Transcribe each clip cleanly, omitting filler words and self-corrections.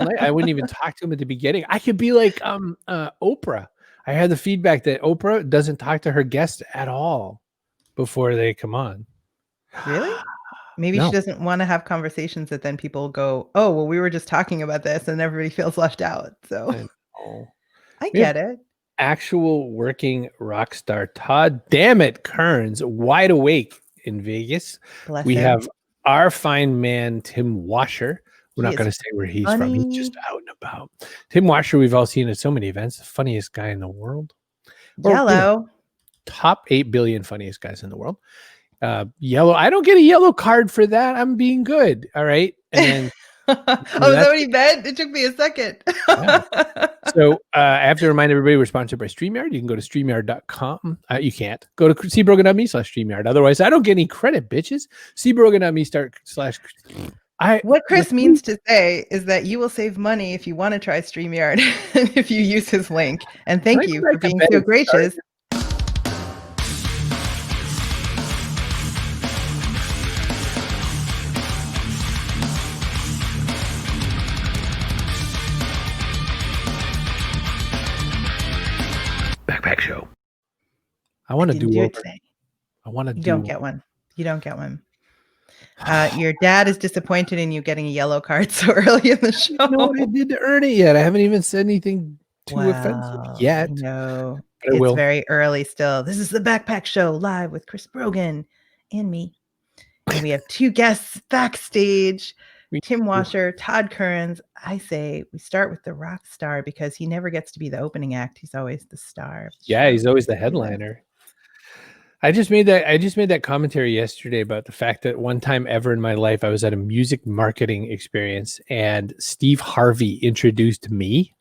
I wouldn't even talk to him at the beginning. I could be like Oprah. I had the feedback that Oprah doesn't talk to her guests at all before they come on. Really? Maybe No. she doesn't want to have conversations that then people go, oh, well, we were just talking about this, and everybody feels left out. So I get it. Actual working rock star Todd Kerns wide awake in Vegas. Bless We him. have our fine man Tim Washer. We're not going to say where he's from. He's just out and about. Tim Washer, we've all seen at so many events. The funniest guy in the world. Yellow. Top 8 billion funniest guys in the world. Yellow. I don't get a yellow card for that. I'm being good. All right. And then oh, is that what he meant? It took me a second. Yeah. So I have to remind everybody we're sponsored by StreamYard. You can go to StreamYard.com. You can't. Go to cbrogan.me/StreamYard. Otherwise, I don't get any credit, bitches. cbrogan.me/. What Chris means to say is that you will save money if you want to try StreamYard if you use his link. And thank you for being so gracious. Backpack show. I want to do it today. I want to do. You don't get one. You don't get one. Your dad is disappointed in you getting a yellow card so early in the show. No, I didn't earn it yet. I haven't even said anything too offensive yet. No, it's very early still. This is the Backpack Show live with Chris Brogan and me. And we have 2 guests backstage. Tim Washer, Todd Kerns. I say we start with the rock star because he never gets to be the opening act. He's always the star. Yeah, he's always the headliner. I just made that commentary yesterday about the fact that one time ever in my life, I was at a music marketing experience and Steve Harvey introduced me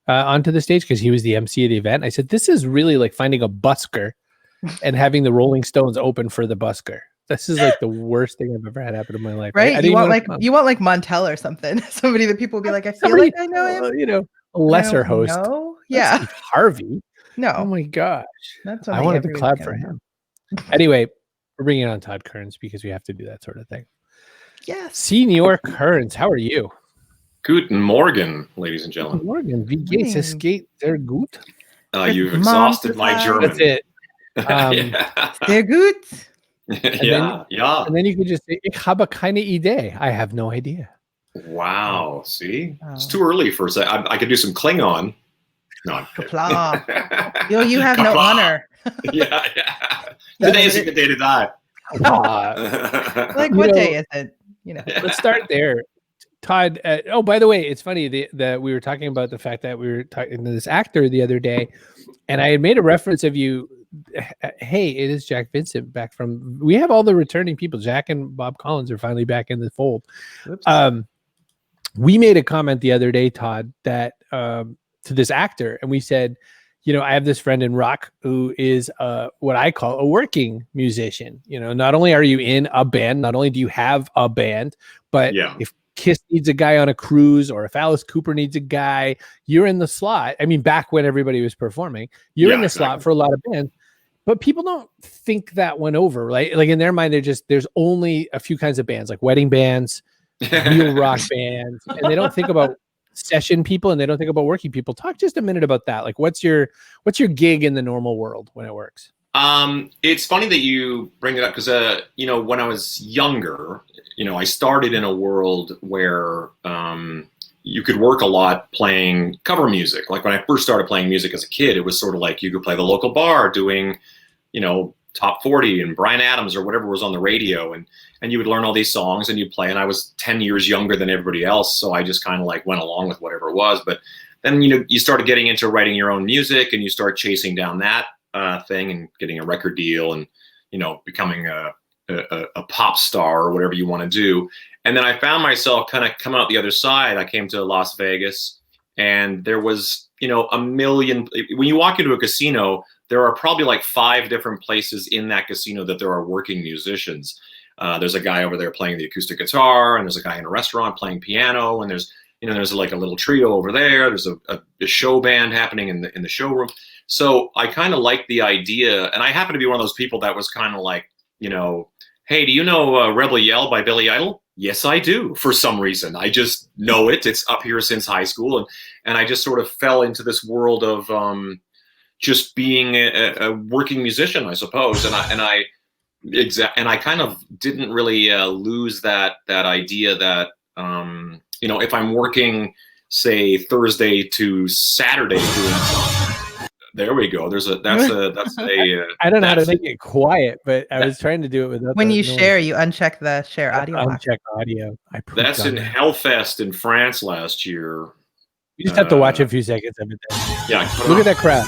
onto the stage because he was the MC of the event. I said, this is really like finding a busker and having the Rolling Stones open for the busker. This is like the worst thing I've ever had happen in my life. Right? You want like Montel or something. Somebody that people will be like, I feel like I know him. A lesser host. No. Yeah. Steve Harvey. No. Oh my gosh. That's I wanted to clap for him. Anyway, we're bringing on Todd Kerns because we have to do that sort of thing. Yes. Senior Kerns, how are you? Guten Morgen, ladies and gentlemen. Guten Morgen. Wie geht's? Es geht sehr gut. You've exhausted my German. That's it. Sehr gut. Yeah. And then you could just say, ich habe keine Idee. I have no idea. Wow. See? It's too early for a second. I could do some Klingon. No. You have no honor. Yeah. Today is a good day to die. Like what day is it? Let's start there. Todd, by the way, it's funny that we were talking about the fact that we were talking to this actor the other day, and I had made a reference of you. Hey, it is Jack Vincent back from. We have all the returning people. Jack and Bob Collins are finally back in the fold. We made a comment the other day, Todd, that to this actor, and we said, I have this friend in rock who is what I call a working musician. Not only are you in a band, not only do you have a band, but if Kiss needs a guy on a cruise or if Alice Cooper needs a guy, you're in the slot. I mean, back when everybody was performing, you're in the slot for a lot of bands. But people don't think that one over, right? Like in their mind, there's only a few kinds of bands, like wedding bands, real rock bands, and they don't think about session people and they don't think about working people. Talk just a minute about that. Like what's your gig in the normal world when it works? It's funny that you bring it up because when I was younger, I started in a world where you could work a lot playing cover music. Like when I first started playing music as a kid, it was sort of like you could play the local bar doing, top 40 and Bryan Adams or whatever was on the radio, and you would learn all these songs and you play. And I was 10 years younger than everybody else, so I just kind of like went along with whatever it was. But then you started getting into writing your own music and you start chasing down that thing and getting a record deal and becoming a pop star or whatever you want to do. And then I found myself kind of coming out the other side. I came to Las Vegas and there was a million. When you walk into a casino, there are probably like 5 different places in that casino that there are working musicians. There's a guy over there playing the acoustic guitar, and there's a guy in a restaurant playing piano, and there's like a little trio over there. There's a show band happening in the showroom. So I kind of like the idea, and I happen to be one of those people that was kind of like, hey, do you know Rebel Yell by Billy Idol? Yes, I do. For some reason, I just know it. It's up here since high school, and I just sort of fell into this world of just being a working musician, I suppose. And I kind of didn't really lose that idea that if I'm working, say, Thursday to Saturday doing something. There we go. That's a. I don't know how to make it quiet, but I was trying to do it without. When you share, you uncheck the share audio. Uncheck audio. That's in Hellfest in France last year. You just have to watch a few seconds of it. Yeah. Look at that crowd.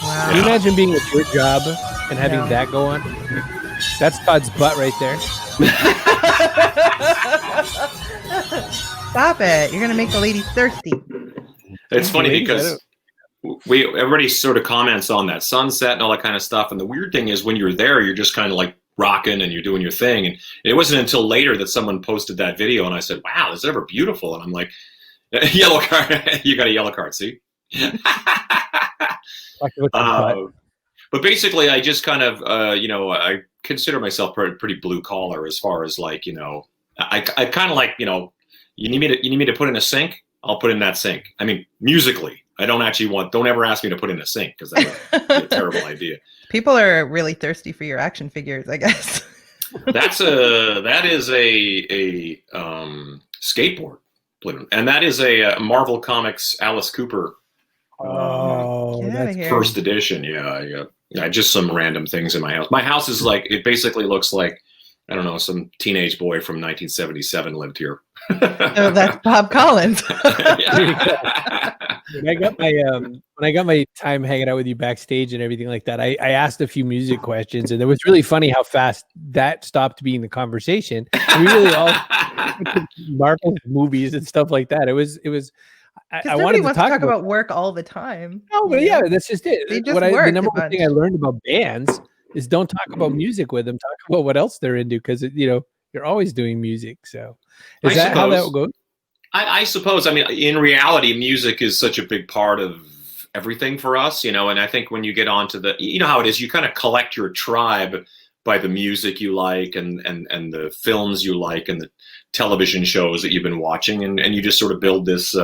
Wow. Can you imagine being at your job and having that go on? That's Todd's butt right there. Stop it! You're gonna make the ladies thirsty. It's funny because everybody sort of comments on that sunset and all that kind of stuff. And the weird thing is when you're there, you're just kind of like rocking and you're doing your thing. And it wasn't until later that someone posted that video and I said, wow, this is ever beautiful. And I'm like, yellow card. You got a yellow card, see? But basically I just kind of, I consider myself pretty blue collar as far as like, I kind of like, you need me to put in a sink. I'll put in that sink. I mean, musically. I don't ever ask me to put in a sink because that's a terrible idea. People are really thirsty for your action figures, I guess. That is a skateboard, and that is a Marvel Comics Alice Cooper. That's first edition. Yeah, just some random things in my house. My house is like, it basically looks like, I don't know, some teenage boy from 1977 lived here. Oh, that's Bob Collins. When I got my time hanging out with you backstage and everything like that, I asked a few music questions, and it was really funny how fast that stopped being the conversation. We really all Marvel movies and stuff like that. It was. I wanted to talk about work all the time. Oh, but yeah, that's just it. The number one thing I learned about bands is don't talk about music with them. Talk about what else they're into, because you're always doing music. So is that how that goes? I suppose. I mean, in reality, music is such a big part of everything for us, and I think when you get onto how it is, you kind of collect your tribe by the music you like and the films you like and the television shows that you've been watching. And you just sort of build this,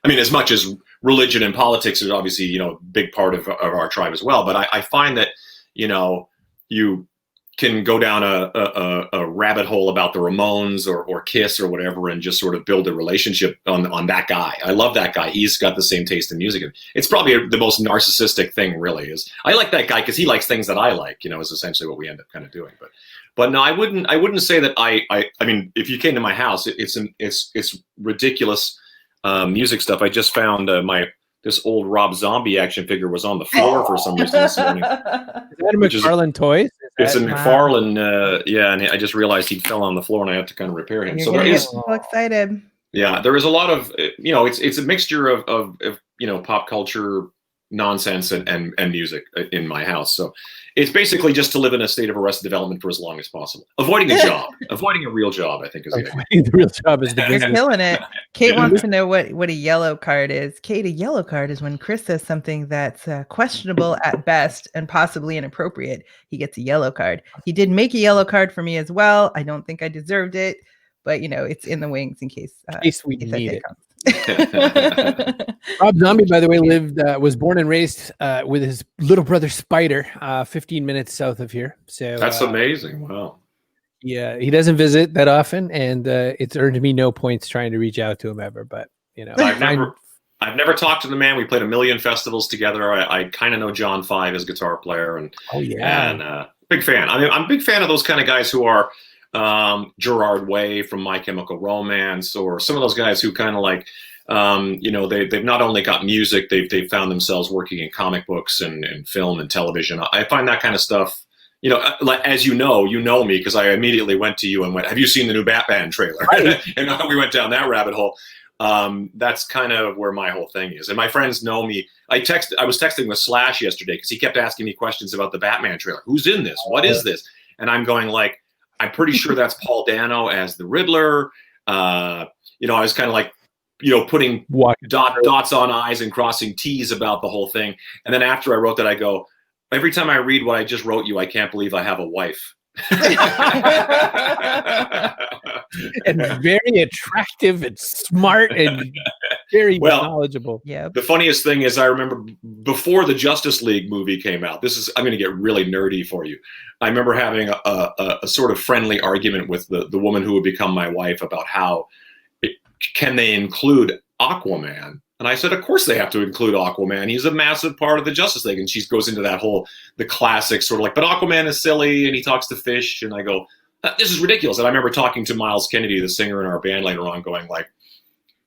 as much as religion and politics is obviously, a big part of our tribe as well. But I find that, you can go down a rabbit hole about the Ramones or Kiss or whatever and just sort of build a relationship on that guy. I love that guy. He's got the same taste in music. It's probably the most narcissistic thing, really, is I like that guy because he likes things that I like, is essentially what we end up kind of doing. But no, I wouldn't say that I mean, if you came to my house, it's ridiculous music stuff. I just found this old Rob Zombie action figure was on the floor for some reason this morning. Is that a McFarlane toy? It's a McFarlane, and I just realized he fell on the floor and I had to kind of repair him. So there is so excited. Yeah, there is a lot of, it's a mixture of pop culture nonsense and music in my house. So it's basically just to live in a state of arrested development for as long as possible. Avoiding a job, avoiding a real job, I think is the real job is the business. You're killing it. Kate wants to know what a yellow card is. Kate, a yellow card is when Chris says something that's questionable at best and possibly inappropriate. He gets a yellow card. He did make a yellow card for me as well. I don't think I deserved it, but it's in the wings in case we need it. Rob Zombie, by the way, was born and raised with his little brother Spider, 15 minutes south of here. So that's amazing. Wow. Yeah, he doesn't visit that often, and it's earned me no points trying to reach out to him ever. But I've never talked to the man. We played a million festivals together. I kind of know John Five, his guitar player, and big fan. I mean, I'm a big fan of those kind of guys who are Gerard Way from My Chemical Romance, or some of those guys who kind of like, they've not only got music, they've found themselves working in comic books and film and television. I find that kind of stuff, like, as you know me, because I immediately went to you and went, have you seen the new Batman trailer? Right. And we went down that rabbit hole. That's kind of where my whole thing is. And my friends know me. I was texting with Slash yesterday because he kept asking me questions about the Batman trailer. Who's in this? What is this? And I'm going like, I'm pretty sure that's Paul Dano as the Riddler. I was kind of like, putting dots on I's and crossing T's about the whole thing. And then after I wrote that, I go, every time I read what I just wrote you, I can't believe I have a wife. And very attractive and smart and very knowledgeable. Yeah. The funniest thing is I remember before the Justice League movie came out, I'm going to get really nerdy for you. I remember having a sort of friendly argument with the woman who would become my wife about how can they include Aquaman? And I said, of course they have to include Aquaman. He's a massive part of the Justice League. And she goes into that the classic sort of like, but Aquaman is silly and he talks to fish. And I go, this is ridiculous. And I remember talking to Myles Kennedy, the singer in our band later on, going like,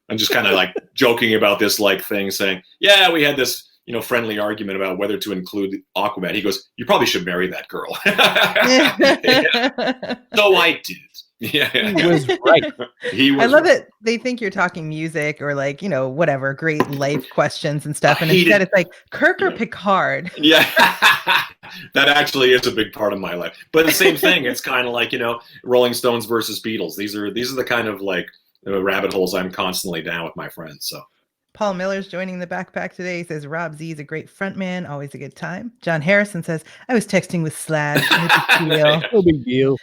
I'm just kind of like joking about this like thing, saying, yeah, we had this, friendly argument about whether to include Aquaman. He goes, you probably should marry that girl. So I did. Yeah, he was right. I love it. They think you're talking music or like, whatever, great life questions and stuff. And instead it's like Kirk or Picard. Yeah, that actually is a big part of my life. But the same thing, it's kind of like, Rolling Stones versus Beatles. These are the kind of like rabbit holes I'm constantly down with my friends. So Paul Miller's joining the backpack today. He says, Rob Z is a great front man. Always a good time. John Harrison says, I was texting with Slash. No big deal. No big deal.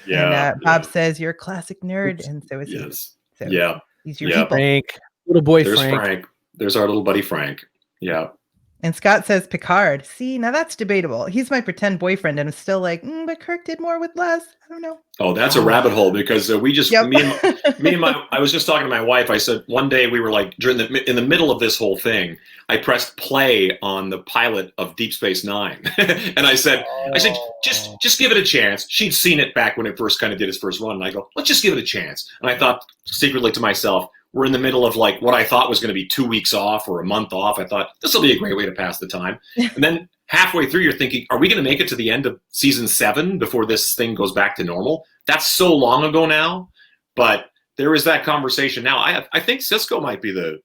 Yeah. And Bob says, you're a classic nerd. Oops. And so is he. Yes. So yeah. He's your people. Frank. Little boy There's Frank. There's our little buddy Frank. Yeah. And Scott says Picard. See, now that's debatable. He's my pretend boyfriend, and I'm still like, but Kirk did more with less. I don't know. Oh, that's a rabbit hole because we just me and my I was just talking to my wife. I said one day we were like in the middle of this whole thing. I pressed play on the pilot of Deep Space Nine, and I said just give it a chance. She'd seen it back when it first kind of did its first run, and I go, let's just give it a chance. And I thought secretly to myself, we're in the middle of like what I thought was going to be 2 weeks off or a month off. I thought this will be a great way to pass the time. And then halfway through, you're thinking, are we going to make it to the end of season 7 before this thing goes back to normal? That's so long ago now. But there is that conversation now. I think Cisco might be the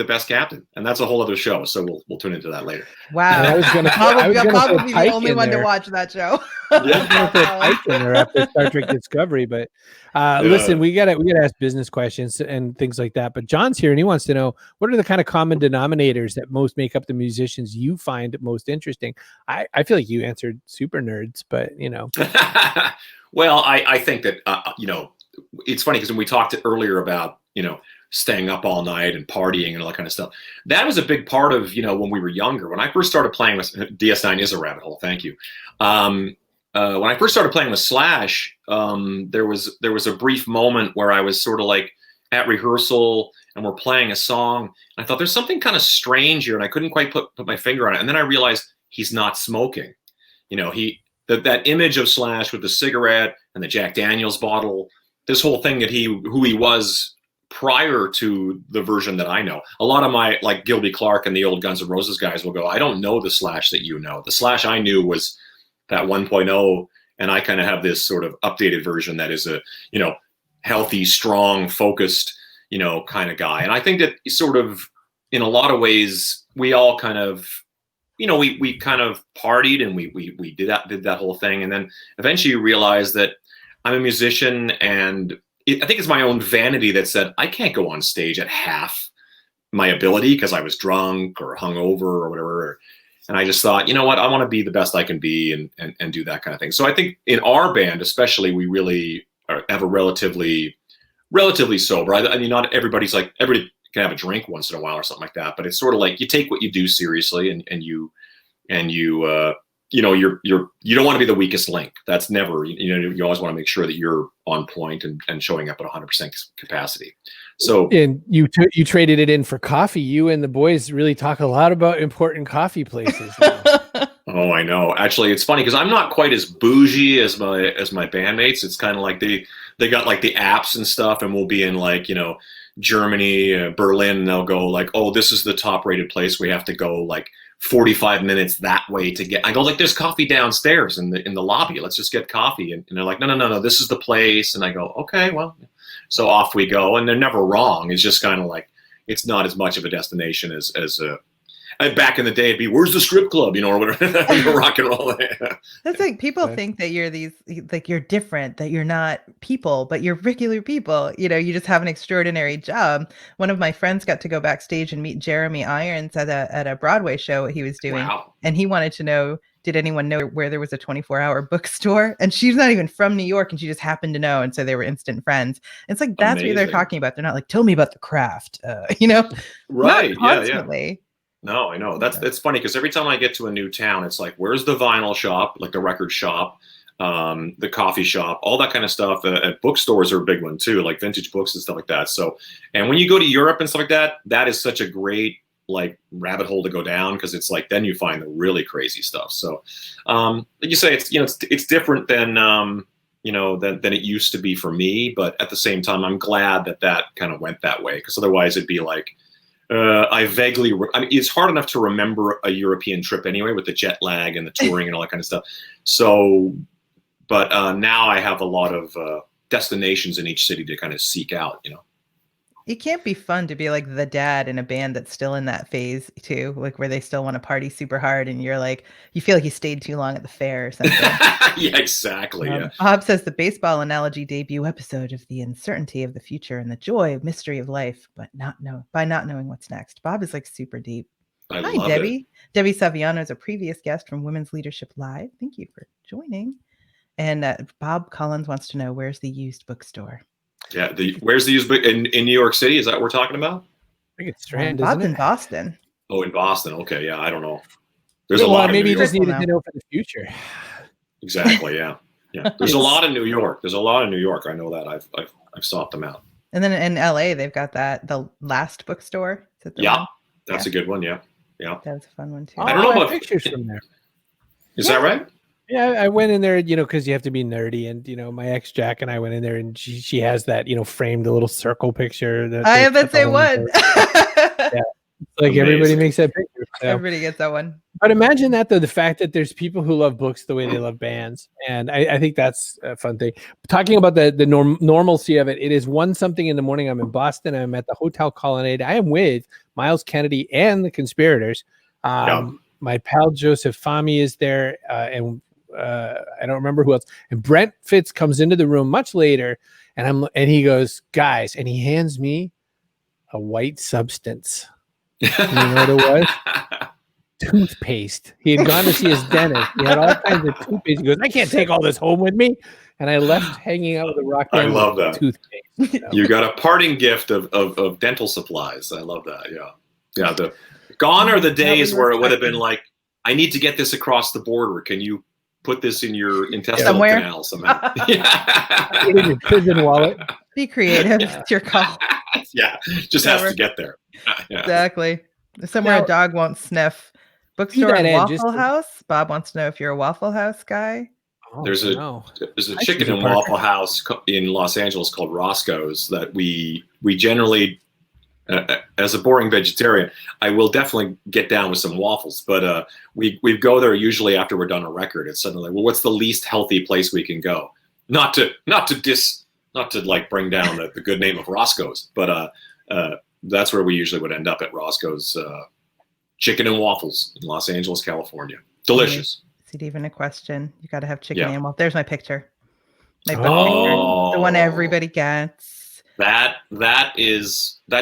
best captain, and that's a whole other show. So we'll tune into that later. Wow, I was going to probably be the only one to watch that show. After Star Trek Discovery, but listen, we gotta ask business questions and things like that. But John's here, and he wants to know what are the kind of common denominators that most make up the musicians you find most interesting. I feel like you answered super nerds, but Well, I think that it's funny because when we talked earlier about staying up all night and partying and all that kind of stuff, that was a big part of when we were younger. When I first started playing with DS9 is a rabbit hole. Thank you. When I first started playing with Slash, there was a brief moment where I was sort of like at rehearsal and we're playing a song. And I thought there's something kind of strange here, and I couldn't quite put my finger on it. And then I realized he's not smoking. That image of Slash with the cigarette and the Jack Daniels bottle, this whole thing that who he was prior to the version that I know. A lot of my like Gilby Clarke and the old Guns N' Roses guys will go, I don't know the Slash that you know. The Slash I knew was that 1.0, and I kind of have this sort of updated version that is a healthy, strong, focused kind of guy. And I think that sort of in a lot of ways we all kind of we kind of partied and we did that whole thing, and then eventually you realize that I'm a musician, and I think it's my own vanity that said I can't go on stage at half my ability because I was drunk or hungover or whatever. And I just thought, what, I want to be the best I can be and do that kind of thing. So I think in our band, especially, we really have a relatively sober. I mean, not everybody can have a drink once in a while or something like that, but it's sort of like you take what you do seriously and you you don't want to be the weakest link. That's never, you always want to make sure that you're on point and showing up at 100% capacity. So, and you traded it in for coffee. You and the boys really talk a lot about important coffee places. Oh, I know. Actually, it's funny because I'm not quite as bougie as my bandmates. It's kind of like they got like the apps and stuff, and we'll be in like, Germany, Berlin, and they'll go like, oh, this is the top rated place. We have to go like 45 minutes that way to get. I go like, there's coffee downstairs in the lobby. Let's just get coffee. And they're like, no, this is the place. And I go, okay, well, so off we go. And they're never wrong. It's just kind of like, it's not as much of a destination as back in the day, it'd be, where's the strip club, or whatever, rock and roll. That's like, people think that you're you're different, that you're not people, but you're regular people. You just have an extraordinary job. One of my friends got to go backstage and meet Jeremy Irons at a Broadway show he was doing. Wow. And he wanted to know, did anyone know where there was a 24-hour bookstore? And she's not even from New York, and she just happened to know, and so they were instant friends. It's like that's what they're talking about. They're not like, tell me about the craft, Right? Constantly. No, I know. That's funny because every time I get to a new town, it's like, where's the vinyl shop, like the record shop, the coffee shop, all that kind of stuff. And bookstores are a big one too, like vintage books and stuff like that. So, and when you go to Europe and stuff like that, that is such a great like rabbit hole to go down because it's like then you find the really crazy stuff. So, like you say, it's different than than it used to be for me. But at the same time, I'm glad that kind of went that way because otherwise it'd be like. I mean, it's hard enough to remember a European trip anyway with the jet lag and the touring and all that kind of stuff. So, but now I have a lot of destinations in each city to kind of seek out, It can't be fun to be like the dad in a band that's still in that phase too, like where they still want to party super hard and you're like, you feel like you stayed too long at the fair or something. Yeah, exactly. Yeah. Bob says the baseball analogy debut episode of the uncertainty of the future and the joy of mystery of life, but not knowing what's next. Bob is like super deep. Hi, Debbie. Debbie Saviano is a previous guest from Women's Leadership Live. Thank you for joining. And Bob Collins wants to know, where's the used bookstore? Yeah, where's the used book in New York City? Is that what we're talking about? I think it's Strand. Bob's in Boston. Oh, in Boston. Okay, yeah, I don't know. There's a lot. Maybe of you just needed to know for the future. Exactly. Yeah. Yeah. There's a lot in New York. I know that. I've sought them out. And then in LA, they've got the Last Bookstore. Yeah, that's a good one. Yeah. Yeah. That was a fun one too. I don't know about pictures from there. Is that right? Yeah, I went in there, because you have to be nerdy, and my ex Jack and I went in there, and she has that, framed a little circle picture. I have that same one. Yeah, like amazing. Everybody makes that picture. So. Everybody gets that one. But imagine that though, the fact that there's people who love books the way they love bands, and I think that's a fun thing. Talking about the normalcy of it, it is 1-something in the morning. I'm in Boston. I'm at the Hotel Colonnade. I am with Myles Kennedy and the Conspirators. My pal Joseph Fahmy is there, and I don't remember who else. And Brent Fitz comes into the room much later, and he goes, guys, and he hands me a white substance. You know what it was? Toothpaste. He had gone to see his dentist. He had all kinds of toothpaste. He goes, I can't take all this home with me. And I left hanging out with the rock. I love that. Toothpaste. You got a parting gift of dental supplies. I love that. Yeah. Yeah. Gone are the days where it would have been like, I need to get this across the border. Can you put this in your intestinal canal somehow? Yeah. In your prison wallet. Be creative. It's your call. Yeah. Just has to get there. Yeah. Exactly. Somewhere a dog won't sniff. Bookstore and Waffle House. Bob wants to know if you're a Waffle House guy. Oh, there's a chicken and Waffle House in Los Angeles called Roscoe's that we generally, as a boring vegetarian, I will definitely get down with some waffles. But we go there usually after we're done a record. It's suddenly like, well, what's the least healthy place we can go? Not to like bring down the good name of Roscoe's, but that's where we usually would end up at Roscoe's. Chicken and waffles in Los Angeles, California. Delicious. Is it even a question? You got to have chicken and waffles. There's my picture. My picture. The one everybody gets. That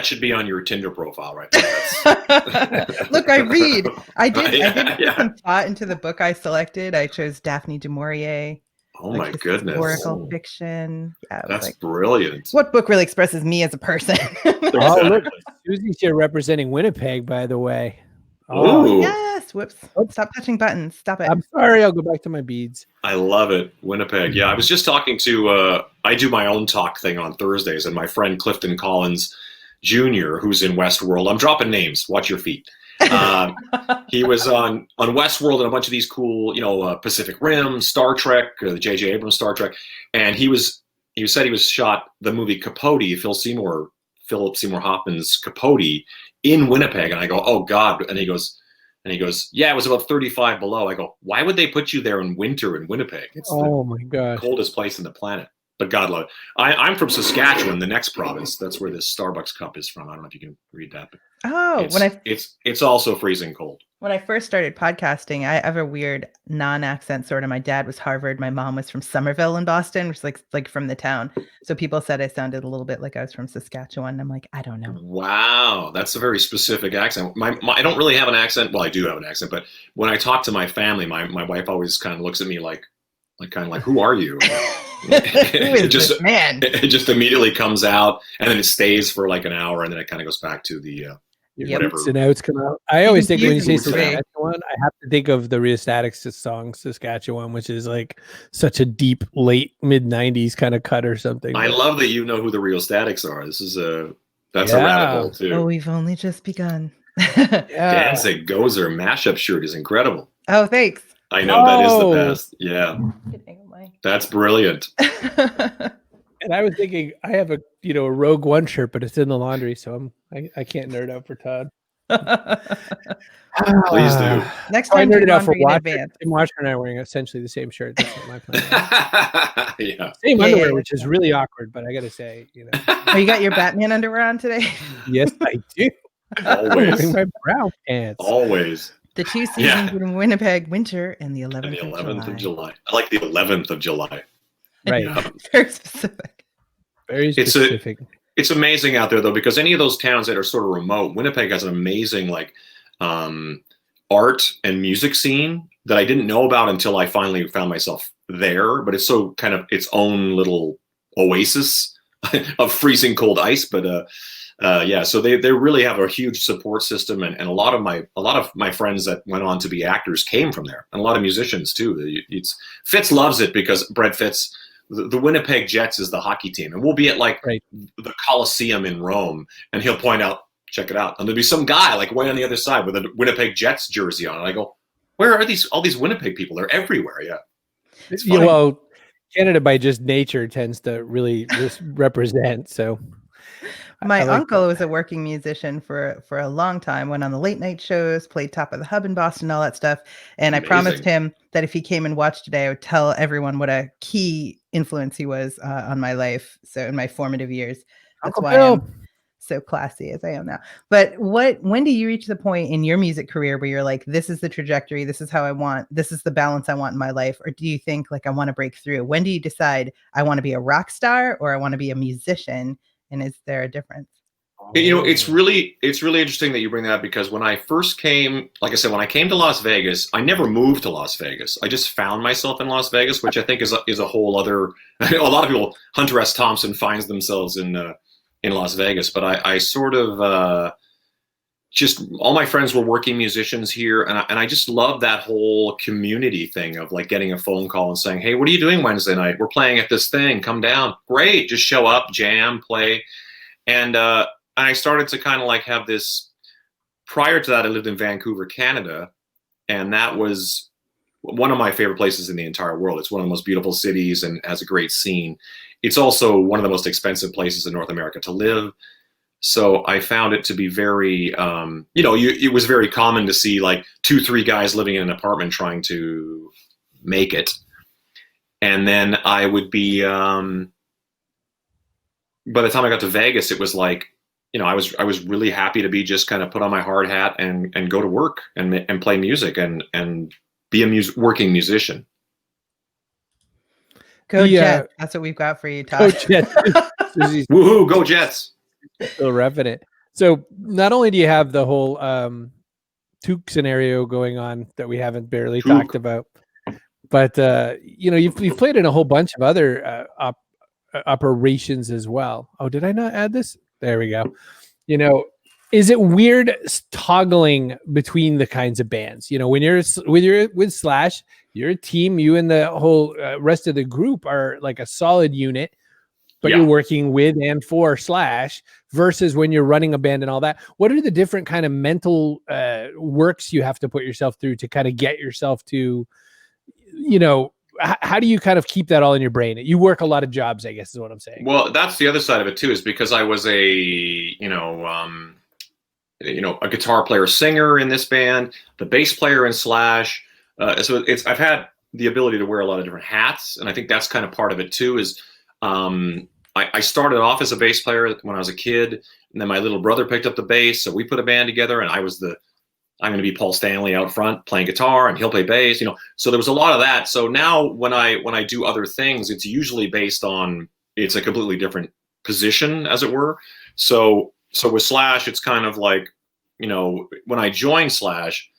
should be on your Tinder profile right now. Look, I read. I did put some thought into the book I selected. I chose Daphne du Maurier. Oh my goodness. Historical fiction. Yeah, that's brilliant. What book really expresses me as a person? Oh, look. Susie's here representing Winnipeg, by the way. Oh, yes. Whoops. Stop touching buttons. Stop it. I'm sorry. I'll go back to my beads. I love it. Winnipeg. Yeah, I was just talking to, I do my own talk thing on Thursdays, and my friend Clifton Collins Jr., who's in Westworld. I'm dropping names. Watch your feet. He was on Westworld and a bunch of these cool, Pacific Rim, Star Trek, the J.J. Abrams Star Trek. And he said he was shot the movie Capote, Philip Seymour Hoffman's Capote, in Winnipeg. And I go, oh God. And he goes, yeah, it was about 35 below. I go, why would they put you there in winter in Winnipeg? It's my God, coldest place on the planet. but God love it. I'm from Saskatchewan, the next province. That's where this Starbucks cup is from. I don't know if you can read that, but it's also freezing cold. When I first started podcasting, I have a weird non-accent sort of. My dad was Harvard. My mom was from Somerville in Boston, which is like from the town. So people said I sounded a little bit like I was from Saskatchewan. And I'm like, I don't know. Wow, that's a very specific accent. I don't really have an accent. Well, I do have an accent, but when I talk to my family, my wife always kind of looks at me like who are you? Who is this man? It just immediately comes out, and then it stays for like an hour, and then it kind of goes back to the whatever. And notes come out. I always think when you say Saskatchewan, I have to think of the Rheostatics song Saskatchewan, which is like such a deep late mid-90s kind of cut or something. I love that you know who the Rheostatics are. This is that's a rabbit hole too. Oh, we've only just begun. Danzig Gozer mashup shirt is incredible. Oh, thanks. I know that is the best. Yeah, that's brilliant. And I was thinking, I have a Rogue One shirt, but it's in the laundry, so I can't nerd out for Todd. Please do. Next time, I nerded out for Watcher. Tim Watcher and I are wearing essentially the same shirt. That's not my plan. Yeah, same underwear, which is really awkward, but I got to say, Oh, you got your Batman underwear on today? Yes, I do. Always. I'm wearing my brown pants. Always. The 2 seasons in Winnipeg, winter, and the 11th, of July. I like the 11th of July. Right. Very specific. Very specific. It's amazing out there, though, because any of those towns that are sort of remote, Winnipeg has an amazing art and music scene that I didn't know about until I finally found myself there. But it's so kind of its own little oasis of freezing cold ice. But so they really have a huge support system, and a lot of my friends that went on to be actors came from there, and a lot of musicians too. Fitz loves it because Brett Fitz, the Winnipeg Jets is the hockey team, and we'll be at the Coliseum in Rome, and he'll point out, check it out, and there'll be some guy like way on the other side with a Winnipeg Jets jersey on, and I go, where are all these Winnipeg people? They're everywhere. Yeah, it's funny. Well, Canada by just nature tends to really just represent so. My uncle was a working musician for a long time, went on the late night shows, played Top of the Hub in Boston, all that stuff. And I promised him that if he came and watched today, I would tell everyone what a key influence he was on my life. So in my formative years, that's why I'm so classy as I am now. But when do you reach the point in your music career where you're like, this is the trajectory, this is how this is the balance I want in my life? Or do you think like, I want to break through? When do you decide I want to be a rock star or I want to be a musician? And is there a difference? It's really interesting that you bring that up, because when I first came, like I said, when I came to Las Vegas, I never moved to Las Vegas. I just found myself in Las Vegas, which I think is a whole other. A lot of people, Hunter S. Thompson finds themselves in Las Vegas, but I sort of just all my friends were working musicians here, and I just love that whole community thing of like getting a phone call and saying, hey, what are you doing Wednesday night? We're playing at this thing. Come down. Great. Just show up, jam, play. And I started to kind of like have this. Prior to that, I lived in Vancouver, Canada, and that was one of my favorite places in the entire world. It's one of the most beautiful cities and has a great scene. It's also one of the most expensive places in North America to live. So I found it to be very, it was very common to see like 2-3 guys living in an apartment trying to make it. And then I would be, by the time I got to Vegas, it was like, I was really happy to be just kind of put on my hard hat and go to work and play music and be a working musician. Go Jets. That's what we've got for you, Todd. Go Jets. Woohoo, go Jets. Still revving it. So not only do you have the whole Took scenario going on that we haven't barely talked about, but you've played in a whole bunch of other operations as well. Oh, did I not add this? There we go. Is it weird toggling between the kinds of bands? When you're with Slash, you're a team. You and the whole rest of the group are like a solid unit. But you're working with and for Slash versus when you're running a band and all that. What are the different kind of mental works you have to put yourself through to kind of get yourself to, how do you kind of keep that all in your brain? You work a lot of jobs, I guess is what I'm saying. Well, that's the other side of it too, is because I was a guitar player, singer in this band, the bass player in Slash. So I've had the ability to wear a lot of different hats. And I think that's kind of part of it too, is I started off as a bass player when I was a kid, and then my little brother picked up the bass, so we put a band together, and I'm going to be Paul Stanley out front playing guitar, and he'll play bass, So there was a lot of that. So now when I do other things, it's usually based on, it's a completely different position, as it were. So with Slash, it's kind of like, when I joined Slash,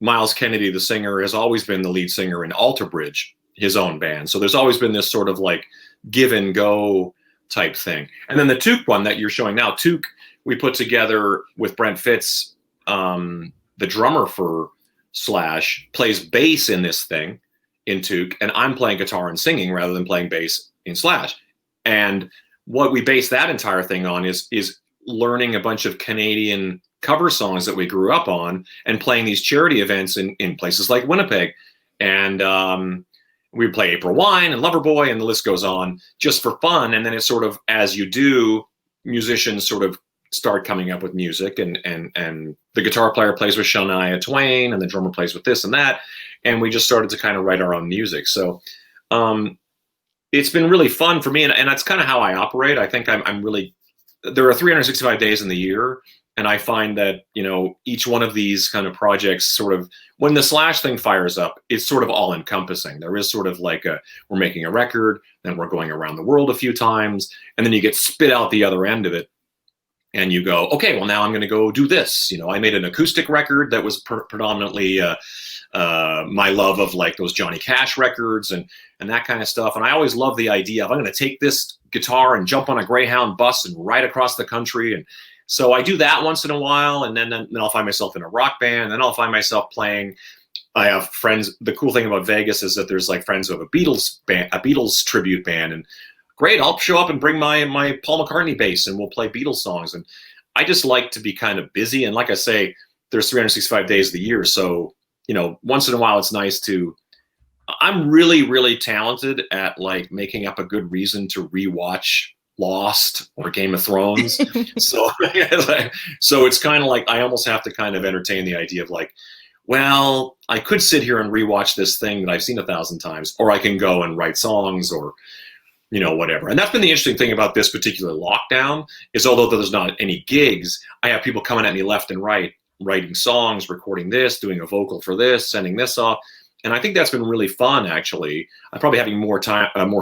Myles Kennedy, the singer, has always been the lead singer in Alter Bridge, his own band. So there's always been this sort of like give and go type thing. And then the Took one that you're showing now, Took, we put together with Brent Fitz, the drummer for Slash, plays bass in this thing in Took, and I'm playing guitar and singing rather than playing bass in Slash. And what we base that entire thing on is learning a bunch of Canadian cover songs that we grew up on and playing these charity events in places like Winnipeg. And we play April Wine and Loverboy, and the list goes on, just for fun. And then it's sort of, as you do, musicians sort of start coming up with music, and the guitar player plays with Shania Twain, and the drummer plays with this and that. And we just started to kind of write our own music. So it's been really fun for me. And that's kind of how I operate. I think I'm really, there are 365 days in the year. And I find that, each one of these kind of projects sort of, when the Slash thing fires up, it's sort of all encompassing. There is sort of like we're making a record, then we're going around the world a few times, and then you get spit out the other end of it. And you go, okay, well, now I'm going to go do this. I made an acoustic record that was predominantly my love of like those Johnny Cash records and that kind of stuff. And I always love the idea of, I'm going to take this guitar and jump on a Greyhound bus and ride across the country. And so I do that once in a while, and then I'll find myself in a rock band, and then I'll find myself playing. I have friends. The cool thing about Vegas is that there's like friends who have a Beatles tribute band, and great, I'll show up and bring my Paul McCartney bass, and we'll play Beatles songs. And I just like to be kind of busy. And like I say, there's 365 days of the year. So, once in a while it's nice to, I'm really, really talented at like making up a good reason to rewatch Lost or Game of Thrones. So it's kind of like, I almost have to kind of entertain the idea of like, well, I could sit here and rewatch this thing that I've seen 1,000 times, or I can go and write songs, or whatever. And that's been the interesting thing about this particular lockdown, is although there's not any gigs, I have people coming at me left and right, writing songs, recording this, doing a vocal for this, sending this off. And I think that's been really fun, actually. I'm probably having more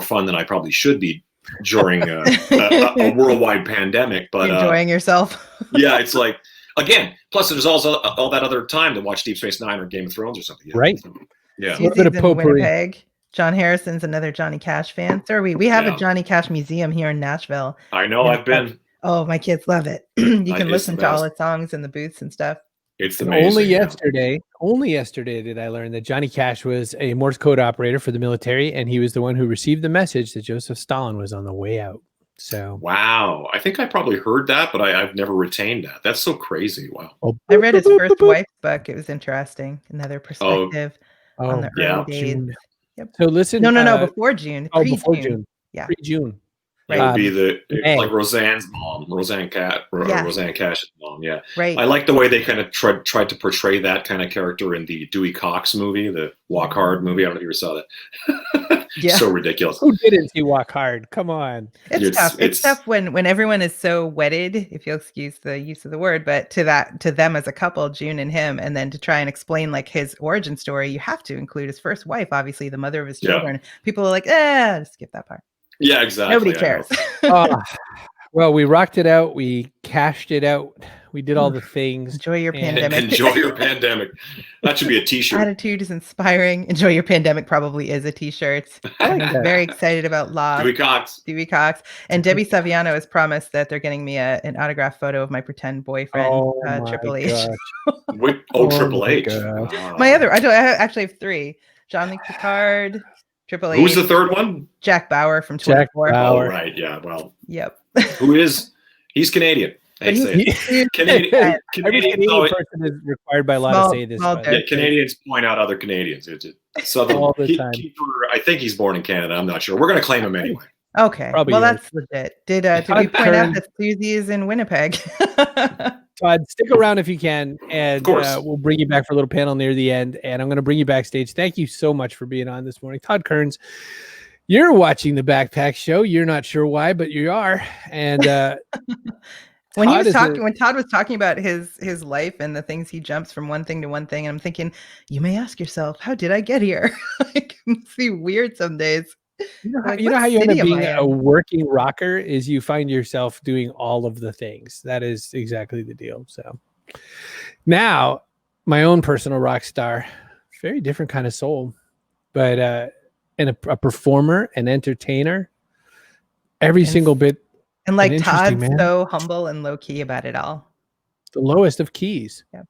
fun than I probably should be during a worldwide pandemic. But enjoying yourself. Yeah, it's like, again, plus there's also all that other time to watch Deep Space Nine or Game of Thrones or something. Yeah. Right. Yeah. A little bit of potpourri. Winnipeg. John Harrison's another Johnny Cash fan. So are we. We have a Johnny Cash museum here in Nashville. I know, I've been. Oh, my kids love it. You can listen to all his songs in the booths and stuff. It's amazing. Only yesterday did I learn that Johnny Cash was a Morse code operator for the military, and he was the one who received the message that Joseph Stalin was on the way out. So wow, I think I probably heard that, but I've never retained that. That's so crazy. Wow. I read his first wife's book. It was interesting. Another perspective on the early days. June. Yep. So listen. No, before June. Before June. Yeah. Pre-June. It would be like Roseanne's mom, Roseanne Cash's mom. Yeah. Right. I like the way they kind of tried to portray that kind of character in the Dewey Cox movie, the Walk Hard movie. I don't know if you ever saw that. Yeah. So ridiculous. Who didn't see Walk Hard? Come on. It's tough. It's tough when everyone is so wedded, if you'll excuse the use of the word, but to them as a couple, June and him, and then to try and explain like his origin story, you have to include his first wife, obviously the mother of his children. Yeah. People are like, just skip that part. Yeah, exactly. Nobody cares. Well, we rocked it out. We cashed it out. We did all the things. Enjoy your pandemic. Enjoy your pandemic. That should be a t-shirt. Attitude is inspiring. Enjoy your pandemic probably is a t-shirt. I'm very excited about Lost. Dewey Cox. And Debbie Saviano has promised that they're getting me an autograph photo of my pretend boyfriend, Triple H. Triple H. I actually have 3. Jean-Luc Picard, Triple H. Who's the third one? Jack Bauer from 24. Jack Bauer. Oh, right. Yeah. Well. Yep. He's Canadian. Canadian person is required by law to say this. Canadians point out other Canadians. Southern all the time. I think he's born in Canada. I'm not sure. We're going to claim him anyway. Okay. Probably that's legit. Did we point out that Susie is in Winnipeg? Todd, stick around if you can, and we'll bring you back for a little panel near the end, and I'm going to bring you backstage. Thank you so much for being on this morning. Todd Kerns You're watching the Backpack Show. You're not sure why, but you are. And when Todd was talking about his life and the things he jumps from one thing to one thing, and I'm thinking, you may ask yourself, how did I get here? Like, it must be weird some days. You know Like, how you end up being a working rocker is you find yourself doing all of the things. That is exactly the deal. So now my own personal rock star, very different kind of soul, but and a performer, an entertainer, every single bit. And like Todd's so humble and low key about it all. The lowest of keys. Yeah.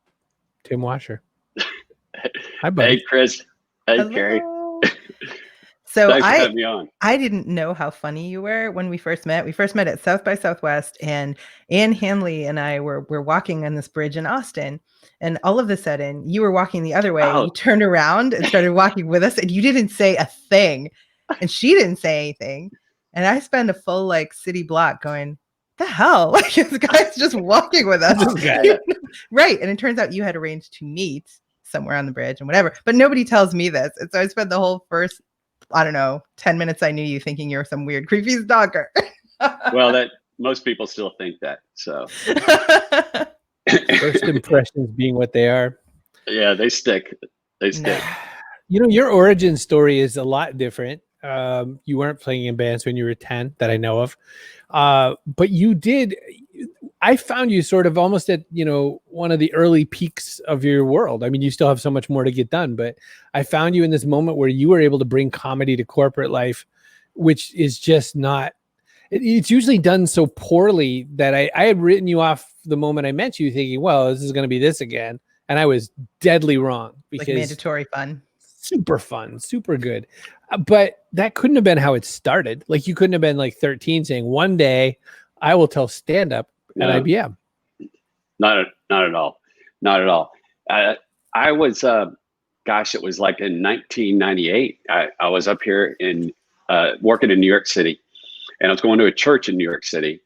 Tim Washer. Hi, buddy. Hey, Chris. Hey, Hello. Carrie. So Thanks for having me on. I didn't know how funny you were when we first met. We first met at South by Southwest, and Ann Hanley and I were walking on this bridge in Austin. And all of a sudden, you were walking the other way. Oh. You turned around and started walking with us, and you didn't say a thing. And she didn't say anything. And I spent a full city block going, the hell? Like, this guy's just walking with us. Okay. Right. And it turns out you had arranged to meet somewhere on the bridge and whatever. But nobody tells me this. And so I spent the whole first, 10 minutes I knew you thinking you're some weird, creepy stalker. Well, most people still think that. So first impressions being what they are. Yeah, they stick. They stick. No. Your origin story is a lot different. You weren't playing in bands when you were 10 that I know of. But you did. I found you sort of almost at, one of the early peaks of your world. I mean, you still have so much more to get done, but I found you in this moment where you were able to bring comedy to corporate life, which is just not, it's usually done so poorly that I had written you off the moment I met you thinking, well, this is going to be this again. And I was deadly wrong because mandatory fun. Super fun, super good. But that couldn't have been how it started. Like, you couldn't have been 13 saying one day I will tell stand up at IBM. Not at all. Not at all. I was, it was like in 1998. I was up here in working in New York City, and I was going to a church in New York City.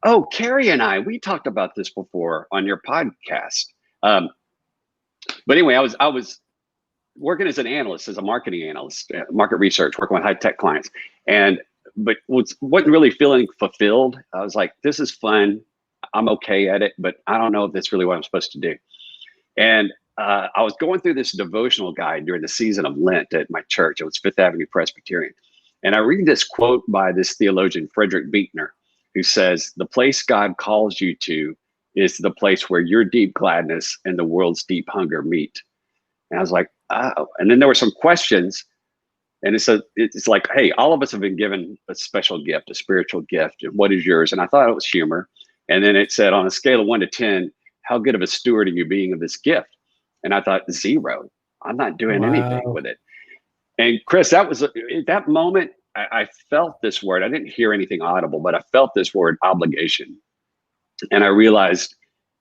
Oh, Carrie and we talked about this before on your podcast. But anyway, I was working as an analyst, as a marketing analyst, market research, working with high tech clients, but wasn't really feeling fulfilled. I was like, this is fun. I'm okay at it, but I don't know if that's really what I'm supposed to do. And I was going through this devotional guide during the season of Lent at my church. It was Fifth Avenue Presbyterian. And I read this quote by this theologian, Frederick Buechner, who says, the place God calls you to is the place where your deep gladness and the world's deep hunger meet. And I was like, oh. And then there were some questions. And it's like, hey, all of us have been given a special gift, a spiritual gift. And what is yours? And I thought it was humor. And then it said, on a scale of 1 to 10, how good of a steward are you being of this gift? And I thought, 0. I'm not doing anything with it. And Chris, that was at that moment, I felt this word. I didn't hear anything audible, but I felt this word, obligation. And I realized,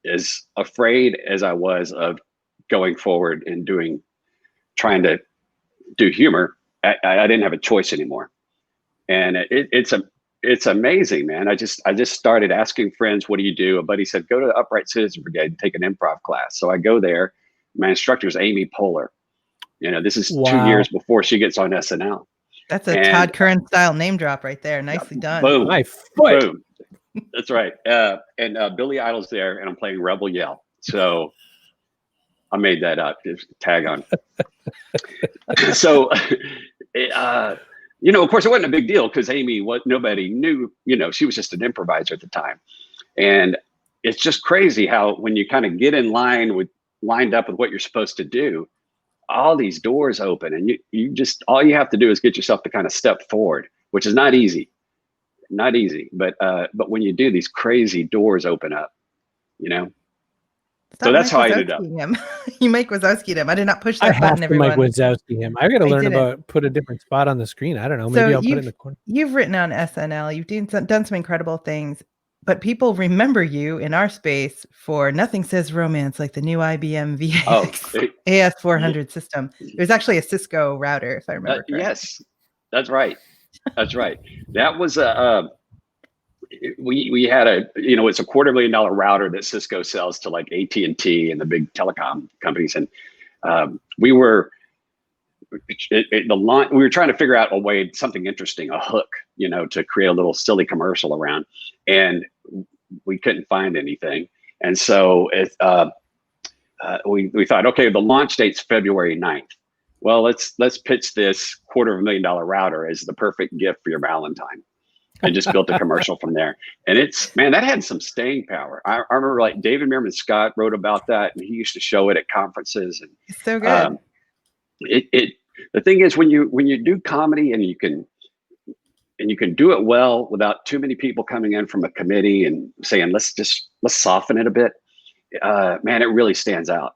as afraid as I was of going forward and trying to do humor, I didn't have a choice anymore. And it's amazing, man. I just started asking friends, what do you do? A buddy said, go to the Upright Citizen Brigade and take an improv class. So I go there. My instructor is Amy Poehler. This is 2 years before she gets on SNL. That's a Todd Kerns style name drop right there. Nicely done. Boom. My foot. Boom. That's right. And Billy Idol's there, and I'm playing Rebel Yell. So I made that up. Just tag on. So, of course, it wasn't a big deal because Amy, nobody knew, she was just an improviser at the time. And it's just crazy how when you kind of get lined up with what you're supposed to do, all these doors open, and you just, all you have to do is get yourself to kind of step forward, which is not easy. But when you do, these crazy doors open up, So that's how I ended up. You Mike Wazowski'd him. I did not push that button, everyone. Mike Wazowski him. I got to learn put a different spot on the screen. I don't know. Maybe I'll put it in the corner. You've written on SNL. You've done some incredible things, but people remember you in our space for Nothing Says Romance Like the new IBM VX AS400 system. There's actually a Cisco router, if I remember correctly. Yes, that's right. That's right. That was we had it's a $250,000 router that Cisco sells to like AT&T and the big telecom companies. And we were the launch, we were trying to figure out a way, something interesting, a hook, to create a little silly commercial around, and we couldn't find anything. And so we thought, okay, the launch date's February 9th. Well, let's pitch this $250,000 router as the perfect gift for your Valentine. And just built a commercial from there. And that had some staying power. I remember like David Meerman Scott wrote about that, and he used to show it at conferences. And it's so good. The thing is, when you do comedy and you can do it well without too many people coming in from a committee and saying, let's soften it a bit. Man, it really stands out.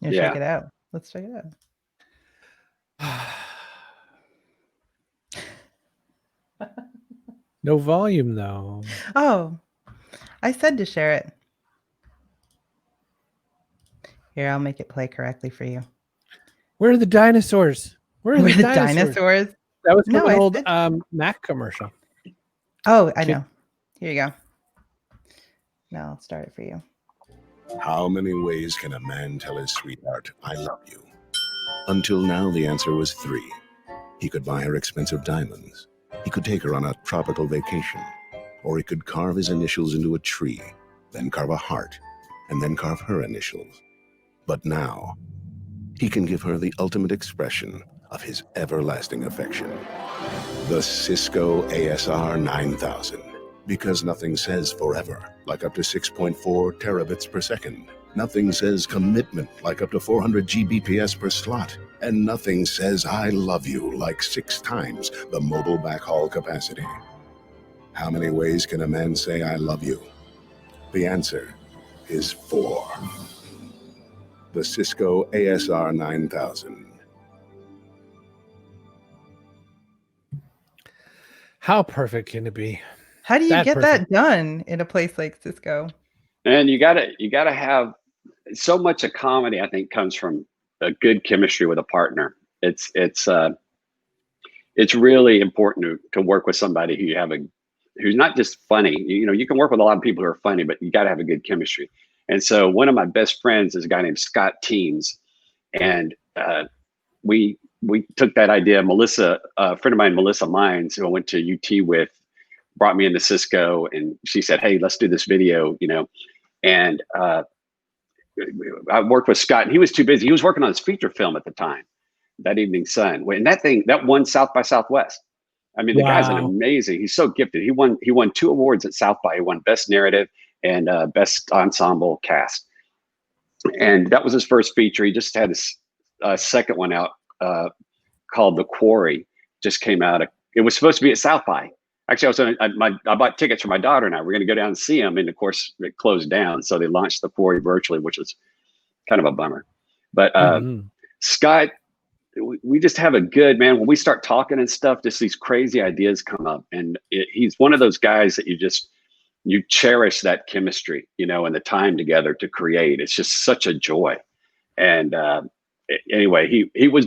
Check it out. Let's check it out. No volume though. Oh, I said to share it. Here, I'll make it play correctly for you. Where are the dinosaurs? Where are the dinosaurs? That was from an old Mac commercial. Oh, I know. Here you go. Now I'll start it for you. How many ways can a man tell his sweetheart, I love you? Until now, the answer was 3. He could buy her expensive diamonds. He could take her on a tropical vacation. Or he could carve his initials into a tree, then carve a heart, and then carve her initials. But now, he can give her the ultimate expression of his everlasting affection. The Cisco ASR 9000. Because nothing says forever like up to 6.4 terabits per second. Nothing says commitment like up to 400 Gbps per slot. And nothing says I love you like 6 times the mobile backhaul capacity. How many ways can a man say I love you? The answer is 4. The Cisco ASR 9000. How perfect can it be? How do you get that done in a place like Cisco? And you gotta have so much of comedy. I think comes from a good chemistry with a partner. It's really important to work with somebody who's not just funny. You can work with a lot of people who are funny, but you got to have a good chemistry. And so one of my best friends is a guy named Scott Teams, and we took that idea. Melissa, a friend of mine, Melissa Mines, who I went to UT with, brought me into Cisco, and she said, "Hey, let's do this video," and I worked with Scott, and he was too busy. He was working on his feature film at the time, That Evening Sun. And that won South by Southwest. I mean, the guy's an amazing. He's so gifted. He won 2 awards at South by. He won Best Narrative and Best Ensemble Cast. And that was his first feature. He just had his second one out called The Quarry. Just came out. It was supposed to be at South by. Actually, I bought tickets for my daughter and I. We're going to go down and see him, and of course, it closed down. So they launched The Quarry virtually, which was kind of a bummer. But Scott, we just have a good man. When we start talking and stuff, just these crazy ideas come up, and he's one of those guys that you cherish that chemistry, and the time together to create. It's just such a joy. And anyway, he was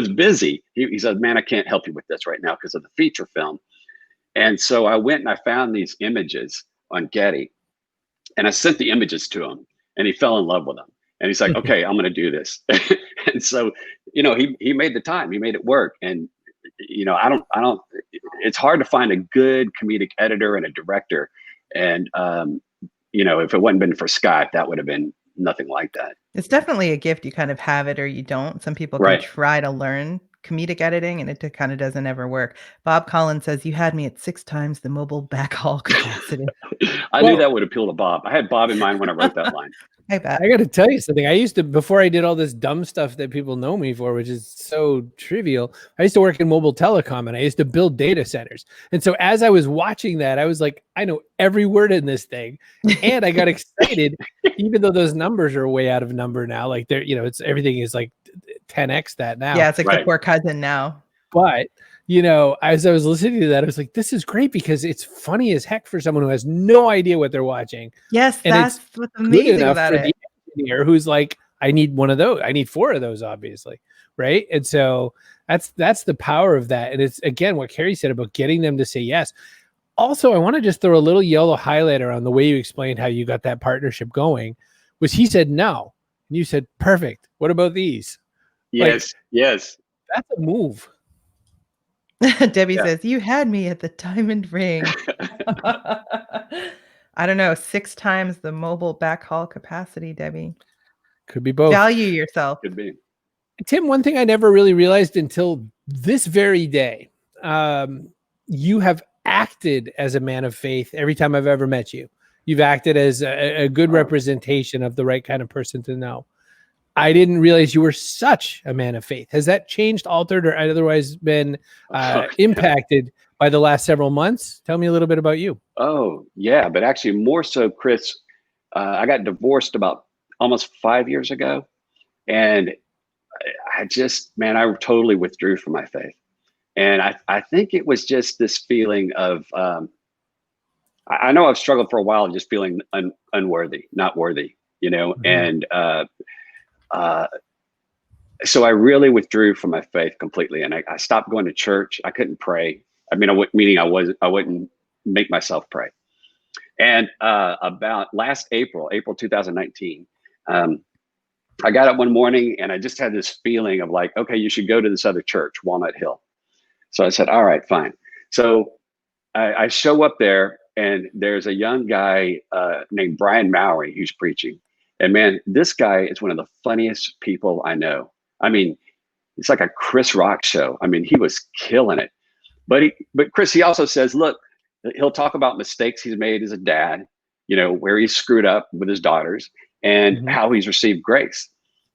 busy. He said, "Man, I can't help you with this right now because of the feature film." And so I went and I found these images on Getty, and I sent the images to him, and he fell in love with them. And he's like, "Okay, I'm going to do this." And so, he made the time, he made it work. And, it's hard to find a good comedic editor and a director. And, if it hadn't been for Scott, that would have been nothing like that. It's definitely a gift. You kind of have it or you don't. Some people can try to learn comedic editing and it kind of doesn't ever work. Bob Collins says, "You had me at 6 times the mobile backhaul capacity." I knew that would appeal to Bob. I had Bob in mind when I wrote that line. I bet. I got to tell you something. I used to, before I did all this dumb stuff that people know me for, which is so trivial, I used to work in mobile telecom and I used to build data centers. And so as I was watching that, I was like, I know every word in this thing. And I got excited, even though those numbers are way out of number now. Like it's everything is like 10x that now. Yeah, it's like the poor cousin now. But as I was listening to that, I was like, this is great because it's funny as heck for someone who has no idea what they're watching. Yes, and that's what's amazing about it. The engineer who's like, I need one of those. I need 4 of those, obviously. Right. And so that's the power of that. And it's, again, what Carrie said about getting them to say yes. Also, I want to just throw a little yellow highlighter on the way you explained how you got that partnership going, was he said no. And you said, perfect. What about these? Yes. Yes. That's a move. Debbie says, you had me at the diamond ring. I don't know, 6 times the mobile backhaul capacity, Debbie. Could be both. Value yourself. Could be. Tim, one thing I never really realized until this very day, you have acted as a man of faith every time I've ever met you. You've acted as a good representation of the right kind of person to know. I didn't realize you were such a man of faith. Has that changed, altered, or otherwise been impacted by the last several months? Tell me a little bit about you. Oh, yeah. But actually more so, Chris, I got divorced about almost 5 years ago. And I totally withdrew from my faith. And I think it was just this feeling of, I know I've struggled for a while just feeling unworthy, not worthy, and so I really withdrew from my faith completely. And I stopped going to church. I couldn't pray. I mean, I wouldn't make myself pray. And about last April 2019, I got up one morning and I just had this feeling of like, okay, you should go to this other church, Walnut Hill. So I said, all right, fine. So I show up there and there's a young guy named Brian Mowry who's preaching. And man, this guy is one of the funniest people I know. I mean, it's like a Chris Rock show. I mean, he was killing it. But Chris, he also says, look, he'll talk about mistakes he's made as a dad, where he screwed up with his daughters and how he's received grace.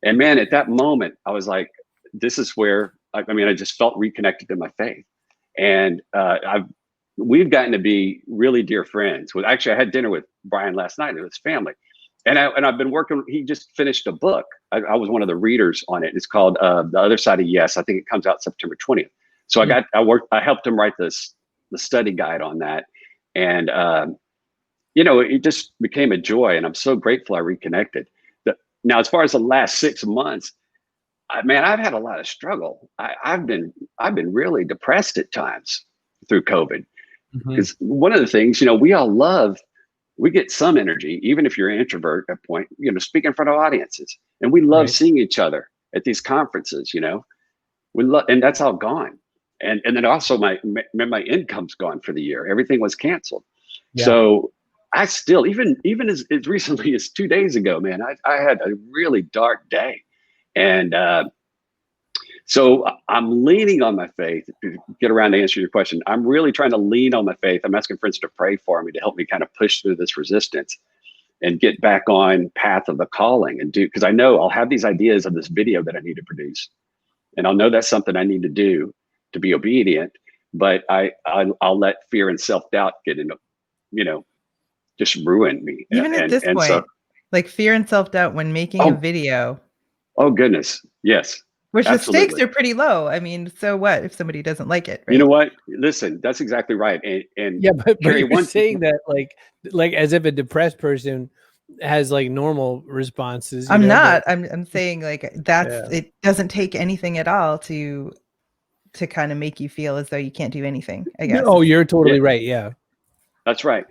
And man, at that moment, I was like, this is where, I just felt reconnected to my faith. And we've gotten to be really dear friends. Actually, I had dinner with Brian last night with his family. And I've been working, he just finished a book. I was one of the readers on it. It's called The Other Side of Yes. I think it comes out September 20th. So I helped him write the study guide on that. And, it just became a joy and I'm so grateful I reconnected. Now, as far as the last 6 months, I've had a lot of struggle. I've been really depressed at times through COVID. Because one of the things, we get some energy, even if you're an introvert at a point, speak in front of audiences. And we love seeing each other at these conferences, and that's all gone. And then also my income's gone for the year. Everything was canceled. Yeah. So I still, even as recently as 2 days ago, man, I had a really dark day. And so I'm leaning on my faith to get around to answer your question. I'm really trying to lean on my faith. I'm asking friends to pray for me to help me kind of push through this resistance and get back on path of the calling and because I know I'll have these ideas of this video that I need to produce. And I'll know that's something I need to do to be obedient, but I'll let fear and self-doubt get into, just ruin me. Even at this point, so, like fear and self-doubt when making a video. Oh goodness. Yes. Which absolutely. The stakes are pretty low. I mean, so what if somebody doesn't like it? Right? You know what? Listen, that's exactly right. And yeah, but you're saying that like as if a depressed person has like normal responses. I'm not. I'm saying like that's it doesn't take anything at all to kind of make you feel as though you can't do anything, I guess. Oh, you're totally right. Yeah. That's right.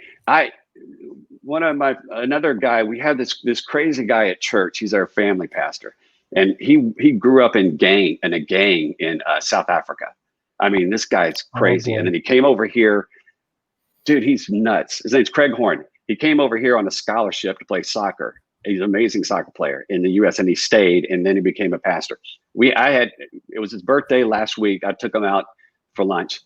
Another guy, we had this crazy guy at church. He's our family pastor. And he grew up in a gang in South Africa. I mean, this guy's crazy. And then he came over here. Dude, he's nuts. His name's Craig Horn. He came over here on a scholarship to play soccer. He's an amazing soccer player in the U.S. and he stayed and then he became a pastor. It was his birthday last week. I took him out for lunch.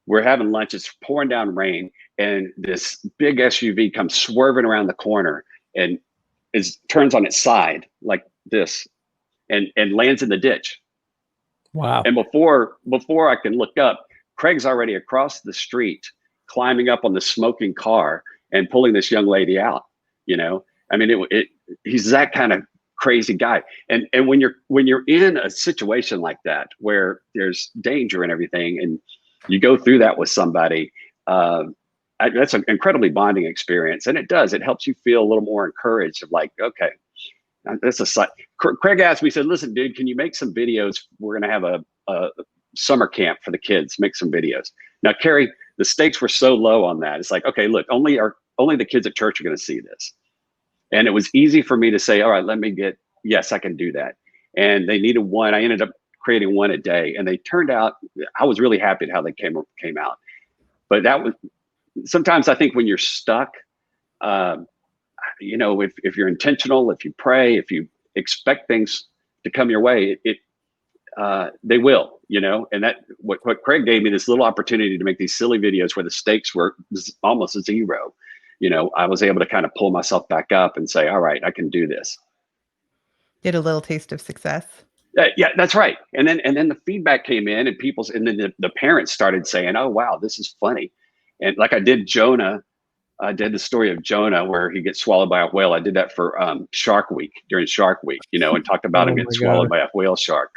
We're having lunch. It's pouring down rain and this big SUV comes swerving around the corner and turns on its side like this. And lands in the ditch. Wow. And before I can look up, Craig's already across the street, climbing up on the smoking car and pulling this young lady out, I mean, he's that kind of crazy guy. And when you're in a situation like that, where there's danger and everything, and you go through that with somebody, that's an incredibly bonding experience. And it helps you feel a little more encouraged of like, okay, that's a site. Craig asked me, he said, listen, dude, can you make some videos? We're going to have a summer camp for the kids, make some videos. Now, Carrie, the stakes were so low on that. It's like, okay, look, only the kids at church are going to see this. And it was easy for me to say, all right, yes, I can do that. And they needed one. I ended up creating one a day, and they turned out. I was really happy at how they came out. But that was sometimes I think when you're stuck, you know, if you're intentional, if you pray, if you expect things to come your way, they will, you know. And that what Craig gave me, this little opportunity to make these silly videos where the stakes were almost zero. You know, I was able to kind of pull myself back up and say, all right, I can do this. Get a little taste of success. Yeah, that's right. And then the feedback came in, and then the parents started saying, oh, wow, this is funny. And like I did Jonah, I did the story of Jonah where he gets swallowed by a whale. I did that for Shark Week, during Shark Week, you know, and talked about him getting swallowed by a whale shark.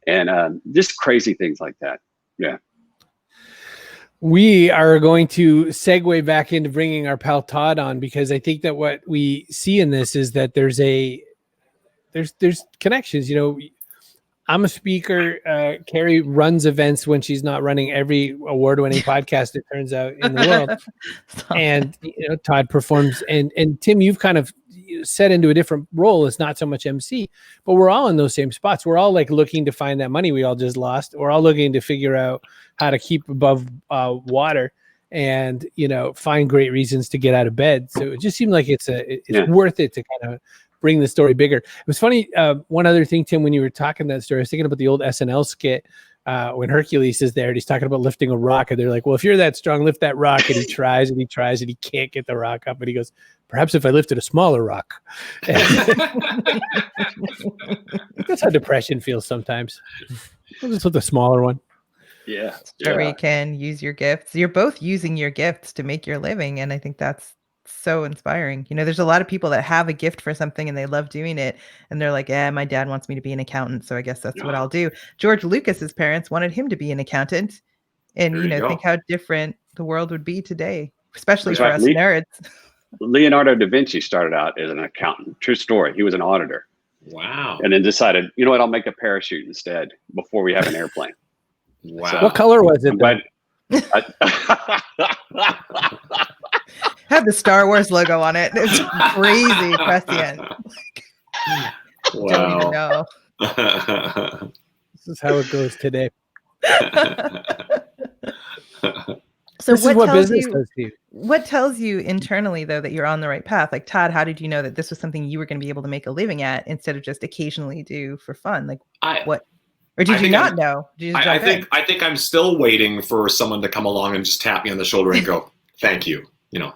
And just crazy things like that. Yeah. We are going to segue back into bringing our pal Todd on, because I think that what we see in this is that there's connections. You know, I'm a speaker. Carrie runs events when she's not running every award-winning podcast, it turns out, in the world. And you know, Todd performs, and Tim, you've kind of set into a different role. It's not so much MC, but we're all in those same spots. We're all like looking to find that money we all just lost. We're all looking to figure out how to keep above water, and you know, find great reasons to get out of bed. So it just seemed like it's worth it to kind of bring the story bigger. It was funny. One other thing, Tim, when you were talking that story, I was thinking about the old SNL skit when Hercules is there and he's talking about lifting a rock, and they're like, well, if you're that strong, lift that rock. And he tries and he tries and he can't get the rock up. And he goes, perhaps if I lifted a smaller rock. That's how depression feels sometimes. Just with a smaller one. Yeah. Or you can use your gifts. You're both using your gifts to make your living. And I think that's so inspiring. You know, there's a lot of people that have a gift for something and they love doing it, and they're like, my dad wants me to be an accountant, so I guess that's what I'll do. George Lucas's parents wanted him to be an accountant, and you know, think how different the world would be today, especially for us nerds. Leonardo da Vinci started out as an accountant. True story. He was an auditor. Wow. And then decided, you know what, I'll make a parachute instead before we have an airplane. Wow. So, what color was it? Had the Star Wars logo on it. It's crazy, prescient. Wow. Don't even know. This is how it goes today. So this is what business does to you. What tells you internally, though, that you're on the right path? Like, Todd, how did you know that this was something you were going to be able to make a living at instead of just occasionally do for fun? Like, what? Or did you not know? Did you just I think I'm still waiting for someone to come along and just tap me on the shoulder and go, thank you. You know,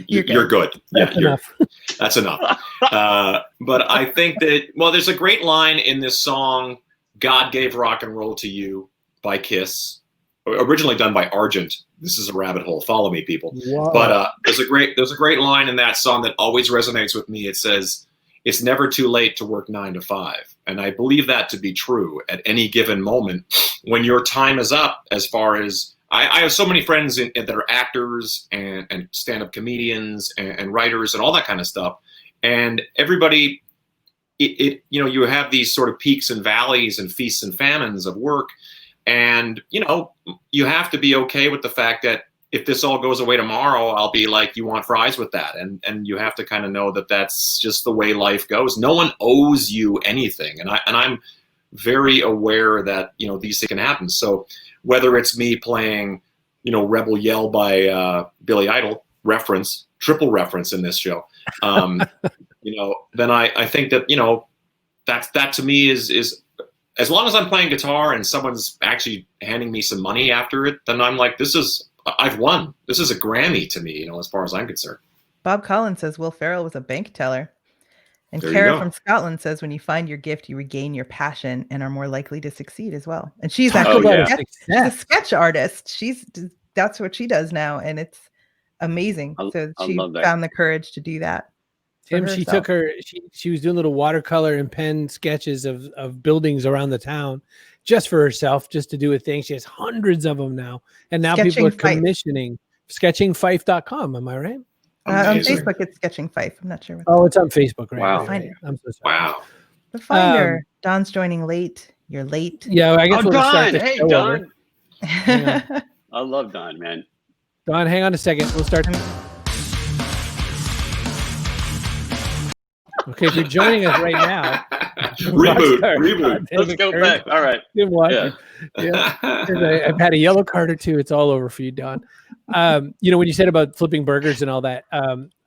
you're good. That's enough. That's enough. But I think that, well, there's a great line in this song, God Gave Rock and Roll to You by Kiss, originally done by Argent. This is a rabbit hole. Follow me, people. Wow. But there's a great line in that song that always resonates with me. It says, it's never too late to work 9 to 5. And I believe that to be true at any given moment when your time is up. As far as I have so many friends that are actors and stand-up comedians and writers and all that kind of stuff. And everybody, you know, you have these sort of peaks and valleys and feasts and famines of work. And, you know, you have to be okay with the fact that if this all goes away tomorrow, I'll be like, you want fries with that. And you have to kind of know that that's just the way life goes. No one owes you anything. And I'm very aware that, you know, these things can happen. So whether it's me playing, you know, Rebel Yell by Billy Idol, triple reference in this show, you know, then I think that, you know, that to me is as long as I'm playing guitar and someone's actually handing me some money after it, then I'm like, I've won. This is a Grammy to me, you know, as far as I'm concerned. Bob Collins says Will Ferrell was a bank teller. And Kara from Scotland says, when you find your gift, you regain your passion and are more likely to succeed as well. And she's actually she's a sketch artist. That's what she does now. And it's amazing. So she found the courage to do that. Tim, she took she was doing little watercolor and pen sketches of buildings around the town just for herself, just to do a thing. She has hundreds of them now. And now people are commissioning sketchingfife.com. Am I right? On Facebook, it's Sketching Fife. I'm not sure. It's on Facebook, right? Wow. Right. I'm so sorry. Wow. The Finder. Don's joining late. You're late. Yeah, I guess we'll start the show Don. over. I love Don, man. Don, hang on a second. We'll start. Okay, if you're joining us right now, reboot. Let's go back. All right. Tim Washer. Yeah. I've had a yellow card or two. It's all over for you, Don. When you said about flipping burgers and all that,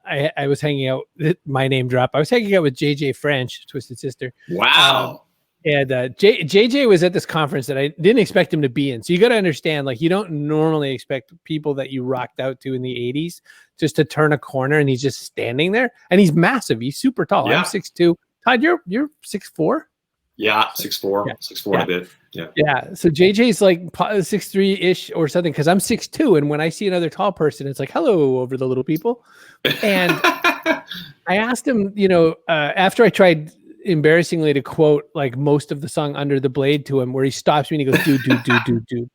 I was hanging out. My name drop. I was hanging out with JJ French, Twisted Sister. Wow. And JJ was at this conference that I didn't expect him to be in. So you got to understand, like, you don't normally expect people that you rocked out to in the 80s just to turn a corner and he's just standing there. And he's massive. He's super tall. Yeah. I'm 6'2". Todd, you're 6'4"? Yeah, 6'4", yeah. 6'4" a bit. Yeah. Yeah. So JJ's like 6'3" or something, because I'm 6'2". And when I see another tall person, it's like, hello, over the little people. And I asked him, after I tried embarrassingly to quote like most of the song Under the Blade to him, where he stops me and he goes, dude.